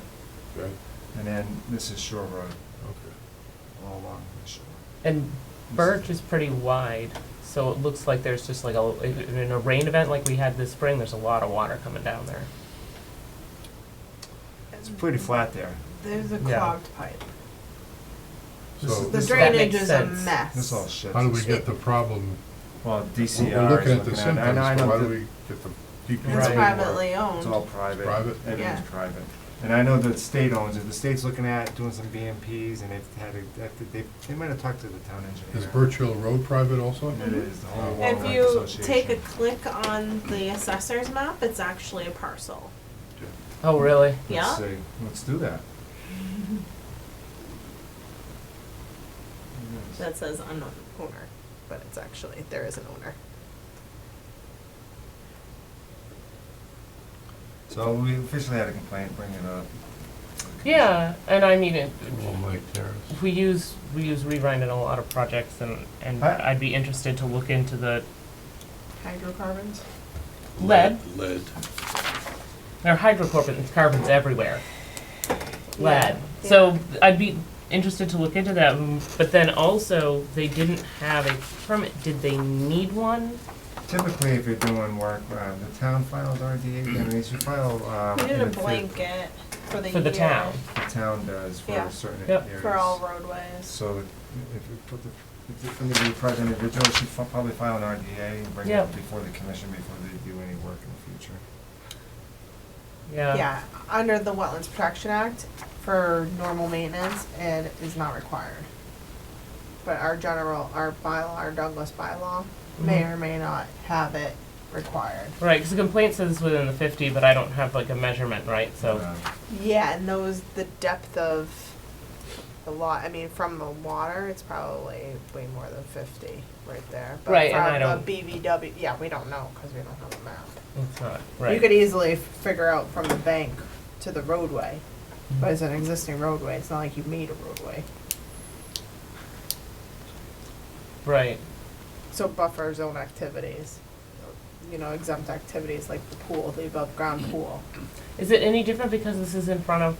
Okay, and then this is Shore Road, okay. all along the shore. And Birch is pretty wide, so it looks like there's just like in a rain event like we had this spring, there's a lot of water coming down there. It's pretty flat there. There's a Yeah. clogged pipe. So, The This- That drainage makes is a sense. mess. This all shit. how do we get the problem? Well, We're DCR looking is at the looking symptoms, I know, I but know why do the- we get the It's DPW? Right. privately It's all owned. private. Private? Yeah. Everything's private. And I know the state owns it. The state's looking at doing some BMPs, and they might have talked to the town engineer. Is Birch Hill Road private also? It is, the whole If If Wildlife you Association. take a click on the assessor's map, it's actually a parcel. Oh, really? Yeah. Let's see, let's do that. That says unknown owner, but it's actually, there is an owner. So we officially had a complaint, bring it up. Yeah, and I mean, Long Lake Terrace. we use regrind in a lot of projects, and I'd be interested to look into the Hydrocarbons? lead. Lead. There are hydrocarbons everywhere. Lead. Yeah. So I'd be interested to look into that, but then also, they didn't have a permit. Did they need one? Typically, if you're doing work, the town files RDA, and they should file, We did in a the fifth- blanket for the year. For the town. The town does for Yeah. certain Yep. areas. For all roadways. So if you put the private individual should probably file an RDA and bring it Yeah. up before the commission before they do any work in the future. Yeah, under the Wetlands Protection Act, for normal maintenance, it is not required. But our bylaw, our Douglas bylaw, may or may not have it required. Right, because the complaint says it's within the 50, but I don't have like a measurement, right? So, Yeah, and the depth of the lot, I mean, from the water, it's probably way more than 50 right there. Right, and I But don't- from the BVW, yeah, we don't know, because we don't have a map. it's not, right. You could easily figure out from the bank to the roadway, but it's an existing roadway, it's not like you made a roadway. Right. So buffer zone activities, exempt activities like the pool, the above ground pool. Is it any different because this is in front of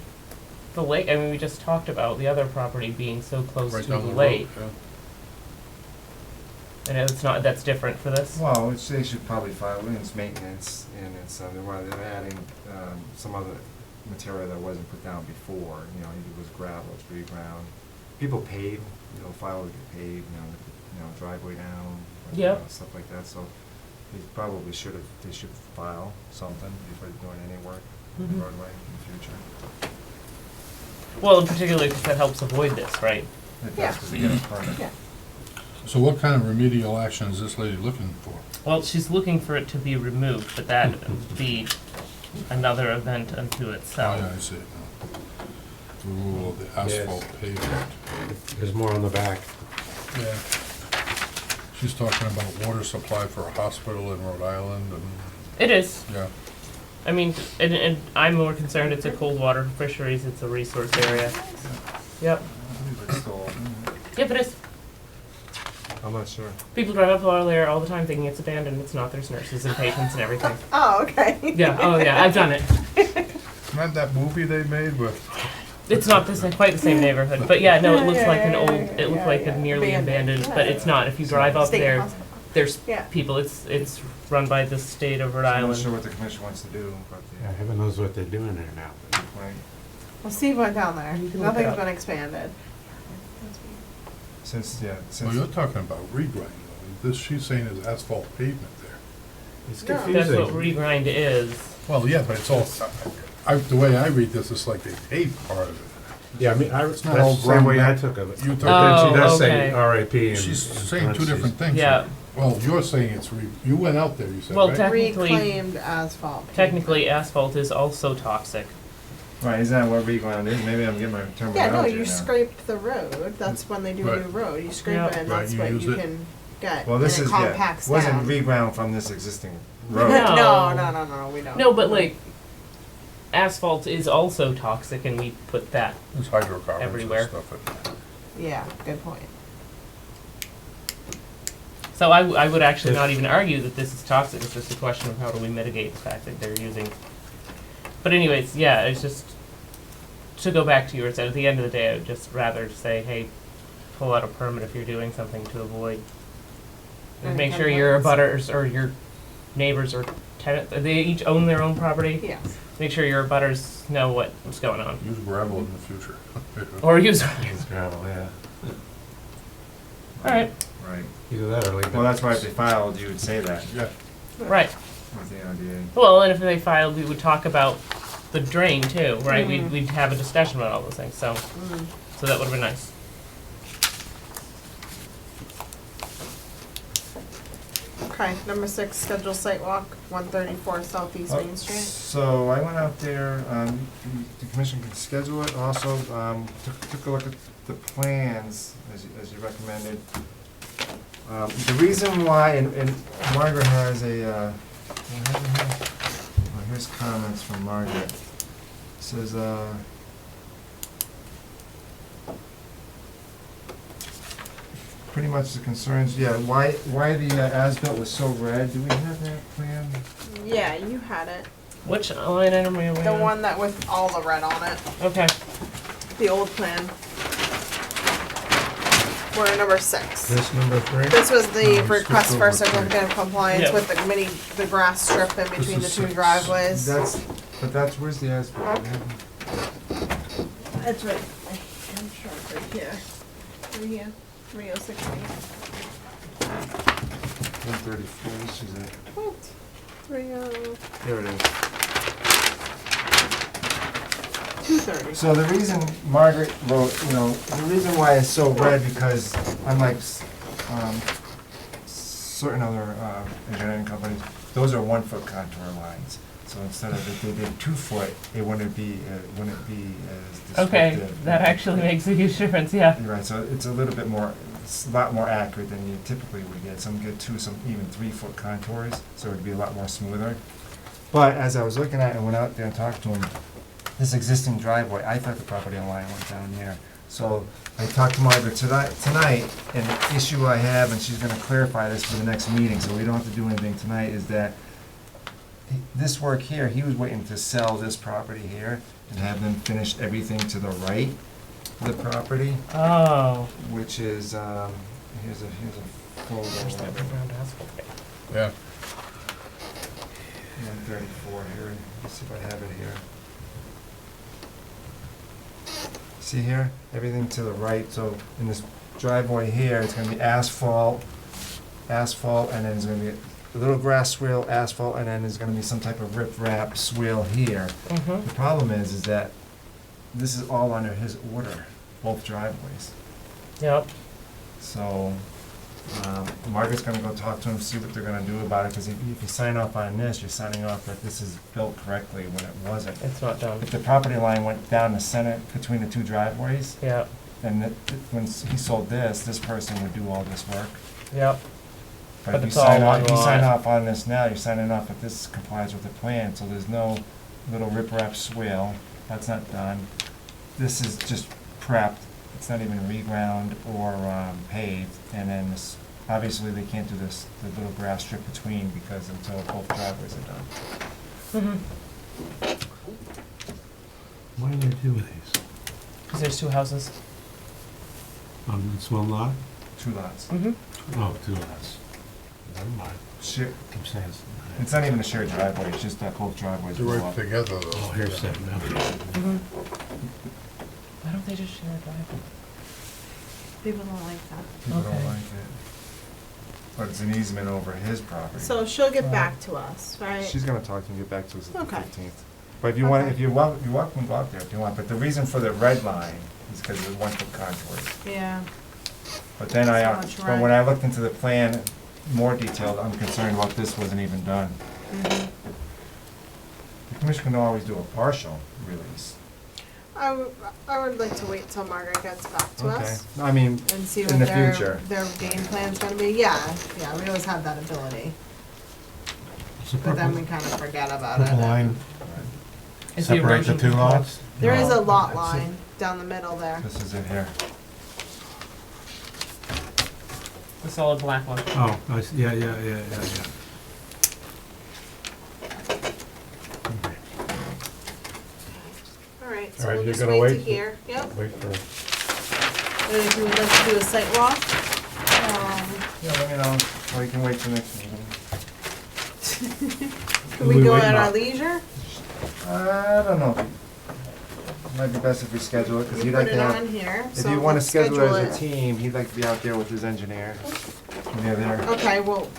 the lake? I mean, we just talked about the other property being so close Right to down the the lake. road, And it's not, that's different for this? Well, which they should probably file, it's maintenance, and it's, they're adding, some other material that wasn't put down before, it was gravel, it's reground. People pave, file to get paved, driveway down, Yep. stuff like that, so they probably they should file something before they're doing any work on the Mhm. roadway in the future. Well, and particularly because that helps avoid this, right? It Yeah. does, 'cause they get a permit. Yeah. So what kind of remedial action is this lady looking for? Well, she's looking for it to be removed, but that would be another event unto Oh, itself. yeah, I see it now. Removal of the asphalt pavement. There's more on the back. Yeah. She's talking about water supply for a hospital in Rhode Island and, It is. yeah. I mean, and I'm more concerned it's a Coldwater Fisheries, it's a resource area. Yep. I believe it's still, Yep, it is. I'm not sure. People drive up all there all the time thinking it's abandoned. It's not. There's nurses and patients and everything. Oh, okay. Yeah. Oh, yeah. I've done it. Not that movie they made with, It's not quite the same neighborhood, but yeah, no, it looks like an old. It looked yeah, like yeah. a nearly Abandoned. abandoned, but it's not. If you drive up State there, hospital. there's Yeah. people. It's run by the state of Rhode I'm not sure Island. what the commission wants to do, but Yeah, heaven knows what they're doing there now. right. Well, Steve went down there. You can look it Nothing's up. been expanded. Since well, you're talking about regrind though. This, she's saying is asphalt pavement there. It's No. That's confusing. what regrind is. Well, yeah, but it's all, the way I read this, it's like they paved part of it. Yeah, I mean, It's not all that's the same way I ground took of it. You took But then she Oh, does okay. say RAP and. She's and saying two parentheses. different things. Yeah. Well, you're saying it's, you went out there, you said, Well, right? technically, Reclaimed asphalt. technically, asphalt is also toxic. right, is that what reground is? Maybe I'm getting my terminology Yeah, no, now. you scrape the road. That's when they do a new Right. road. You scrape Yeah. it, and Right, that's you what use you it. can get. Well, this and is, it compacts wasn't down. reground from this existing road. No. No, we don't. No, but like, asphalt is also toxic, and we put that. There's hydrocarbons and Everywhere. stuff in there. Yeah, good point. So I would actually not even argue that this is toxic, it's just a question of how do we mitigate the fact that they're using. But anyways, yeah, it's just, to go back to yours, at the end of the day, I would just rather say, hey, pull out a permit if you're doing something to avoid. And make sure your abutters or your neighbors or tenants, they each own their own property. Yes. Make sure your abutters know what's going on. Use gravel in the future. Or use, Use gravel, yeah. alright, Right. Either that or leave it. Well, that's why if they filed, you would say that Yeah. right. with the NODA. Well, and if they filed, we would talk about the drain too, right? We'd have a discussion about all those things, so that would've been nice. Okay, number 6, schedule site walk, 134 Southeast Main Street. So I went out there, the commission can schedule it, also, took a look at the plans, as you recommended. The reason why, and Margaret has a, here's comments from Margaret. It says, pretty much the concerns, yeah, why the as-built was so red, do we have that plan? Yeah, you had it. Which line item are you The on? one that with all the red on it. Okay, The old plan. We're at number 6. This number 3? This was the Oh, we request skipped for over 3. certificate of compliance Yeah. with the grass strip in between the is 2 6. driveways. That's, where's the as-built? That's right. I'm sure it's right here. Right here. 306. 134, this is it. What? 30. Here it is. 230. So the reason Margaret wrote, the reason why it's so red, because unlike certain other engineering companies, those are 1-foot contour lines. So instead of if they did 2-foot, it wouldn't be as descriptive. okay, that actually makes a huge difference, yeah. You're right, so it's a little bit more, it's a lot more accurate than you typically would get. Some get 2, some even 3-foot contours, so it'd be a lot more smoother. But as I was looking at it and went out there and talked to him, this existing driveway, I thought the property line went down there. So I talked to Margaret tonight, and the issue I have, and she's gonna clarify this for the next meeting, so we don't have to do anything tonight, is that this work here, he was waiting to sell this property here and have them finish everything to the right of the property, Oh. which is, here's a photo Where's that of big it. round asphalt? Yeah. 134 here, let's see if I have it here. See here, everything to the right, so in this driveway here, it's gonna be asphalt, and then there's gonna be a little grass swale, asphalt, and then there's gonna be some type of rip-rap swale here. Mm-hmm. The problem is that this is all under his order, both driveways. Yep. So, Margaret's gonna go talk to him, see what they're gonna do about it, because if you sign off on this, you're signing off that this is built correctly when it wasn't. It's not done. If the property line went down the center between the 2 driveways, Yep. then when he sold this person would do all this work. Yep. But But if you it's all sign off, one if you sign lot. off on this now, you're signing off that this complies with the plan, so there's no little rip-rap swale, that's not done. This is just prepped, it's not even reground or paved, and then this, obviously they can't do this, the little grass strip between, because until both driveways are done. Mm-hmm. Why do they do these? Because there's 2 houses. On this one lot? 2 lots. Mm-hmm. Oh, 2 lots. Never mind. I'm saying It's not even a shared driveway, it's just that both driveways They're go right up. together though. Oh, here's that now. Mm-hmm. Why don't they just share a driveway? People don't like that. People don't Okay. like it. But it's an easement over his property. So she'll get back to us, right? She's gonna talk to him, get back to us at the Okay. 15th. But if you want, Okay. if you're welcome to go out there if you want, but the reason for the red line is because of the 1-foot contours. Yeah. But then So much but red. when I looked into the plan, more detailed, I'm concerned about this wasn't even done. Mhm. The commission can always do a partial release. I would like to wait till Margaret gets back to Okay. us I mean, and see in what the their future. game plan's gonna be. Yeah, we always have that ability, Is the but then we purple, kind of forget about it. purple line Is the separate the erosion 2 lots? There is No, a lot it's line down the middle there. This is it here. The solid black one. Oh, I see, yeah. Okay. All right, All so right, we'll you're just gonna wait to wait? hear. Yep. Wait for, And if you would like to do a site walk, Yeah, let me know, or you can wait till next meeting. can we We go wait at our now. leisure? I don't know. Might be best if we schedule it, because We he'd put like it to on have, here, if so you want to let's schedule schedule it as a it. team, he'd like to be out there with his engineer. When they're there. Okay, well,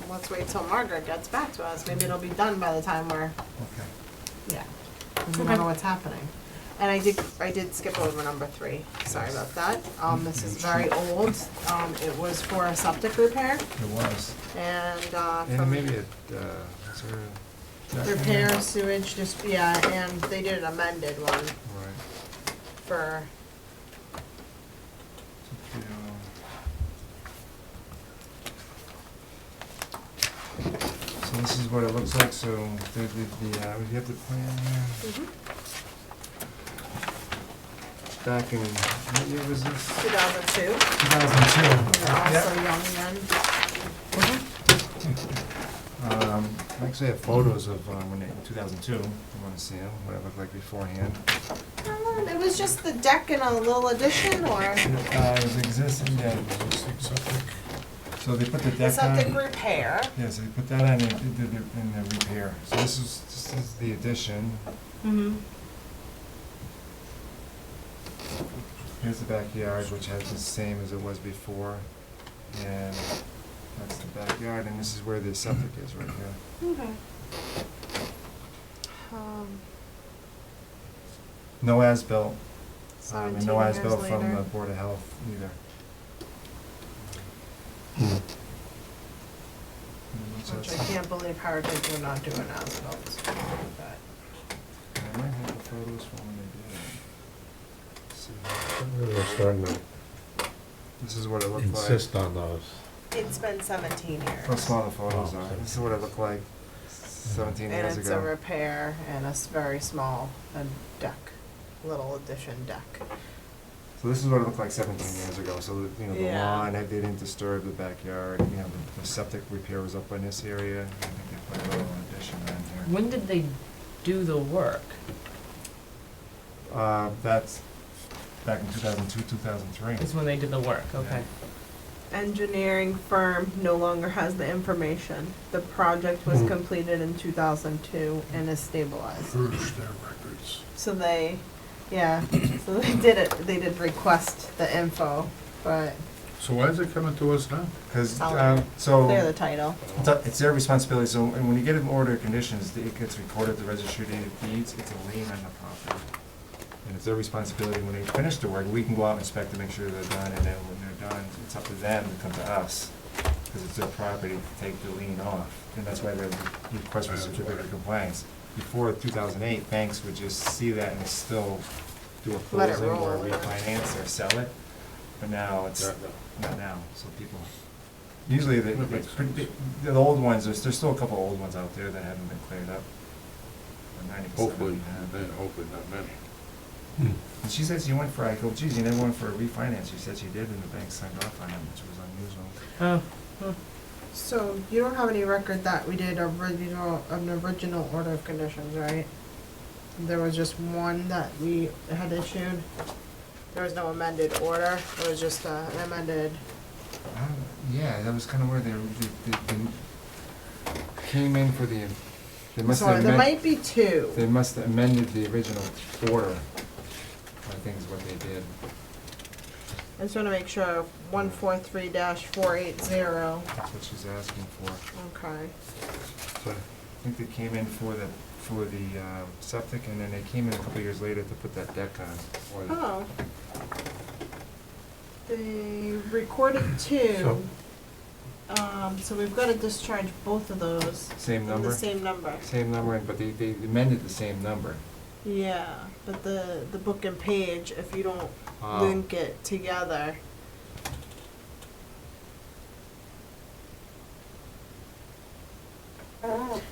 let's wait till Margaret gets back to us. Maybe it'll be done by the time we're, Okay. yeah. We don't know what's happening. And I did skip over number 3. Sorry about that. This is very old. It was for a septic repair It was. and, And from maybe it, sort of. repair sewage, just, yeah, and they did an amended one Right. for, So this is what it looks like, so we have the plan here. Back in, what year was this? 2002. 2002. We were all Yep. so young then. Actually, I have photos of when in 2002. If you want to see them, what it looked like beforehand. It was just the deck and a little addition, or It was existing, yeah. So they put the the deck on. septic repair. Yes, they put that on in the repair. So this is the addition. Mm-hmm. Here's the backyard, which has the same as it was before. And that's the backyard, and this is where the septic is right here. Okay. No as-built, 17 and no years as-built from later. the Board of Health either. Which I can't believe Heritage are not doing as-built. But I might have the photos from when they did it. we're starting to This is what it looked like. insist on those. it's been 17 years. How small the photos Oh, are. This is what it looked like 17 And years it's a ago. repair and a very small deck, little addition deck. So this is what it looked like 17 years ago. So, the Yeah. lawn, they didn't disturb the backyard. The septic repair was up in this area. I think they put a little addition on here. When did they do the work? That's back in 2002, 2003. Is when they did the work, okay. Engineering firm no longer has the information. The project was Hmm. completed in 2002 and is stabilized. Purge their records. So they, yeah, so they did it, they did request the info, but So why is it coming to us now? Because, They're the so, title. it's their responsibility. So, and when you get an order of conditions, it gets recorded at the registry of deeds. It's a lien on the property. And it's their responsibility when they finish the work, we can go out and inspect to make sure they're done, and then when they're done, it's up to them to come to us, because it's their property to take the lien off. And that's why they request for certificate of compliance. Before 2008, banks would just see that and still do a Let it closing or roll, yeah. refinance or sell it. But now it's Not now. not now, so people, usually the old ones, there's still a couple old ones out there that haven't been cleared up. But 90% of Hopefully, them have. hopefully not many. And she says you went for, I go, geez, you never went for a refinance. She said she did, and the bank signed off on it, which was unusual. Oh, So you don't have any record that we did an original order of conditions, right? There was just one that we had issued. There was no amended order. It was just an amended. Yeah, that was kind of where they came in for the, they must So have there amended, might be 2. they must have amended the original order, I think is what they did. I just want to make sure 143-480. That's what she's asking for. Okay. So I think they came in for the septic, and then they came in a couple years later to put that deck on. Or the- Oh. They recorded 2. So we've got to discharge both of those. Same in number? The same number. Same number, but they amended the same number. Yeah, but the book and page, if you don't Oh. link it together.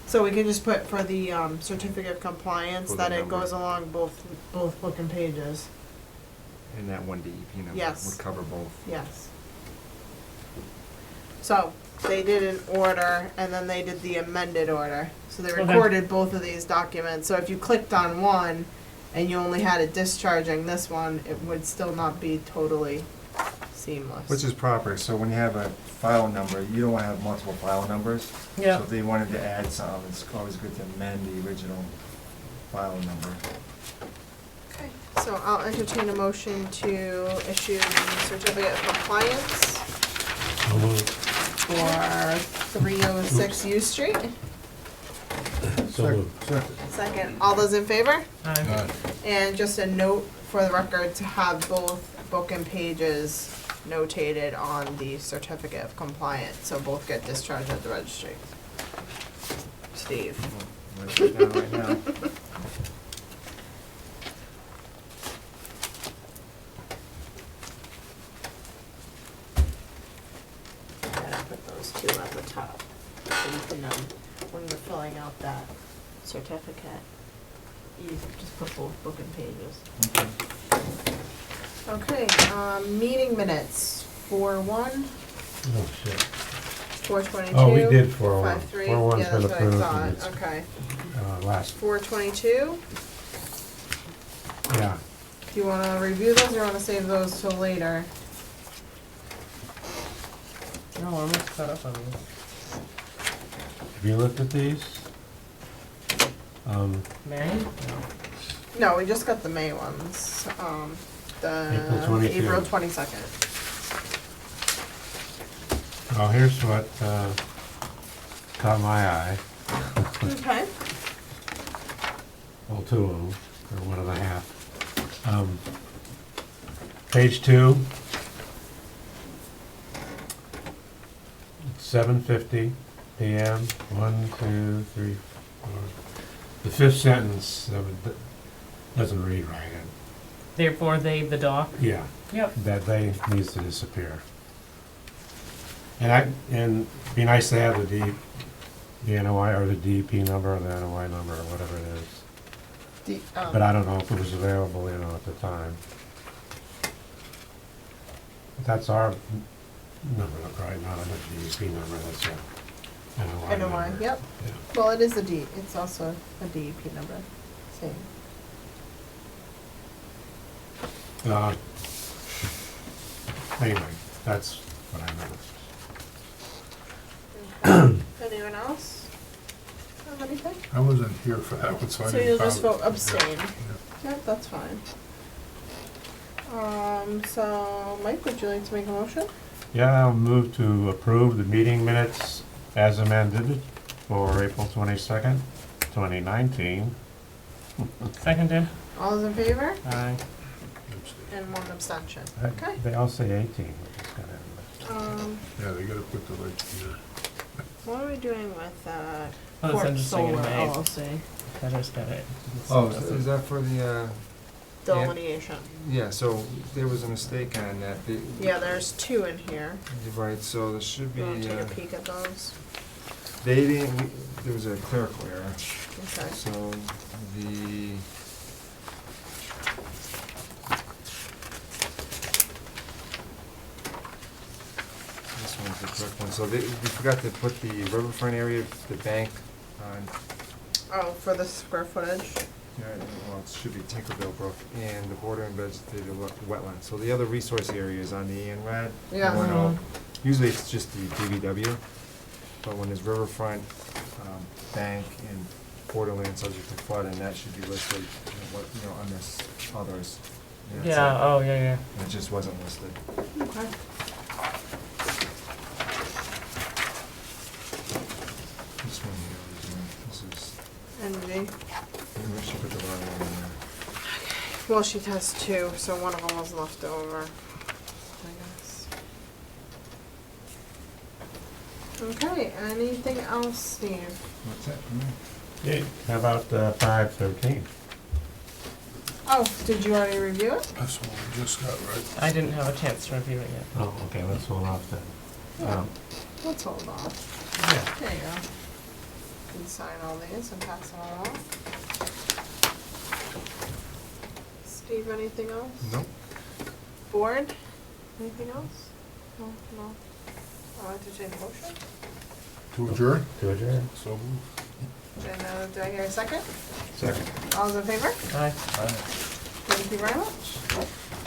So we can just put for the certificate of compliance For the that it number. goes along both book and pages. And that one DEP number Yes. would cover both. Yes. So they did an order and then they did the amended order. So they Okay. recorded both of these documents. So if you clicked on one and you only had it discharging this one, it would still not be totally seamless. Which is proper, so when you have a file number, you don't wanna have multiple file numbers. Yeah. So if they wanted to add some, it's always good to amend the original file number. Okay, so I'll entertain a motion to issue the certificate of compliance So moved. for 306 U Street. So moved. Second, all those in favor? Aye. And just a note for the record to have both book and pages notated on the certificate of compliance, so both get discharged at the registry. Steve. Write it down right now. Gotta put those two at the top. So you can, when you're filling out that certificate, you just put both book and pages. Okay, meeting minutes, 4/1, Oh, shit. 4/22. Oh, we did 4/1. 5/3, 4/1's yeah, that's been what I approved, thought, and it's- okay. Last, 4/22, yeah. do you wanna review those or wanna save those till later? No, I'm not caught up on these. Have you looked at these? May? No, we just got the May ones, April the 22. April 22nd. Oh, here's what, caught my eye. Okay. Well, two of them, or one and a half. Page 2. 7:50 PM, 1, 2, 3, 4. The fifth sentence doesn't read right. Therefore, they, the doc. Yeah, Yep. that they needs to disappear. And it'd be nice to have the NOI or the DEP number or the NOI number or whatever it is. But I don't know if it was available, at the time. But that's our number, right? Not a DEP number, that's a NOI number. NOI, yep. Yeah. Well, it is it's also a DEP number, same. Anyway, that's what I noticed. Anyone else have anything? I wasn't here for that one, so I So didn't. you'll just follow vote it. abstain. Yeah. Yep, that's fine. So Mike, would you like to make a motion? Yeah, I'll move to approve the meeting minutes as amended for April 22nd, 2019. Seconded. All those in favor? Aye. And one abstention. Okay. They all say 18. which is kinda- Yeah, they gotta put the right here. What are we doing with Oh, it's Fort interesting in Solar May. LLC I just got it. Oh, is that for the, delineation? yeah, so there was a mistake on that. Yeah, there's two in here. Right, so there should be, You wanna take a peek at those? they didn't, there was a clerical error. Okay. So the, this one's the correct one. So we forgot to put the riverfront area, the bank on, Oh, for the square footage? yeah, well, it should be Tinkerbell Brook, and the bordering vegetated wetland. So the other resource area is on the ANRAD. Yeah. Or no, usually it's just the DVW, but when there's riverfront, bank, and borderland subject to flood, and that should be listed, on this others. And that's Yeah, it. oh, yeah, yeah. And it just wasn't listed. Okay. This one here is, this is, NG. maybe I should put the wrong one in there. Well, she has two, so one of them was left over, I guess. Okay, anything else, Steve? What's that for me? Yeah, how about 5:13? Oh, did you already review it? That's what we just got, right? I didn't have a chance to review it yet. Oh, okay, let's hold off then. Yeah. Let's hold off. Yeah. There you go. You can sign all these and pass them all off. Steve, anything else? Nope. Board? Anything else? No, no. I'll entertain a motion. To adjourn? To adjourn. So moved. And do I hear a second? Second. All those in favor? Aye. Aye. Thank you very much.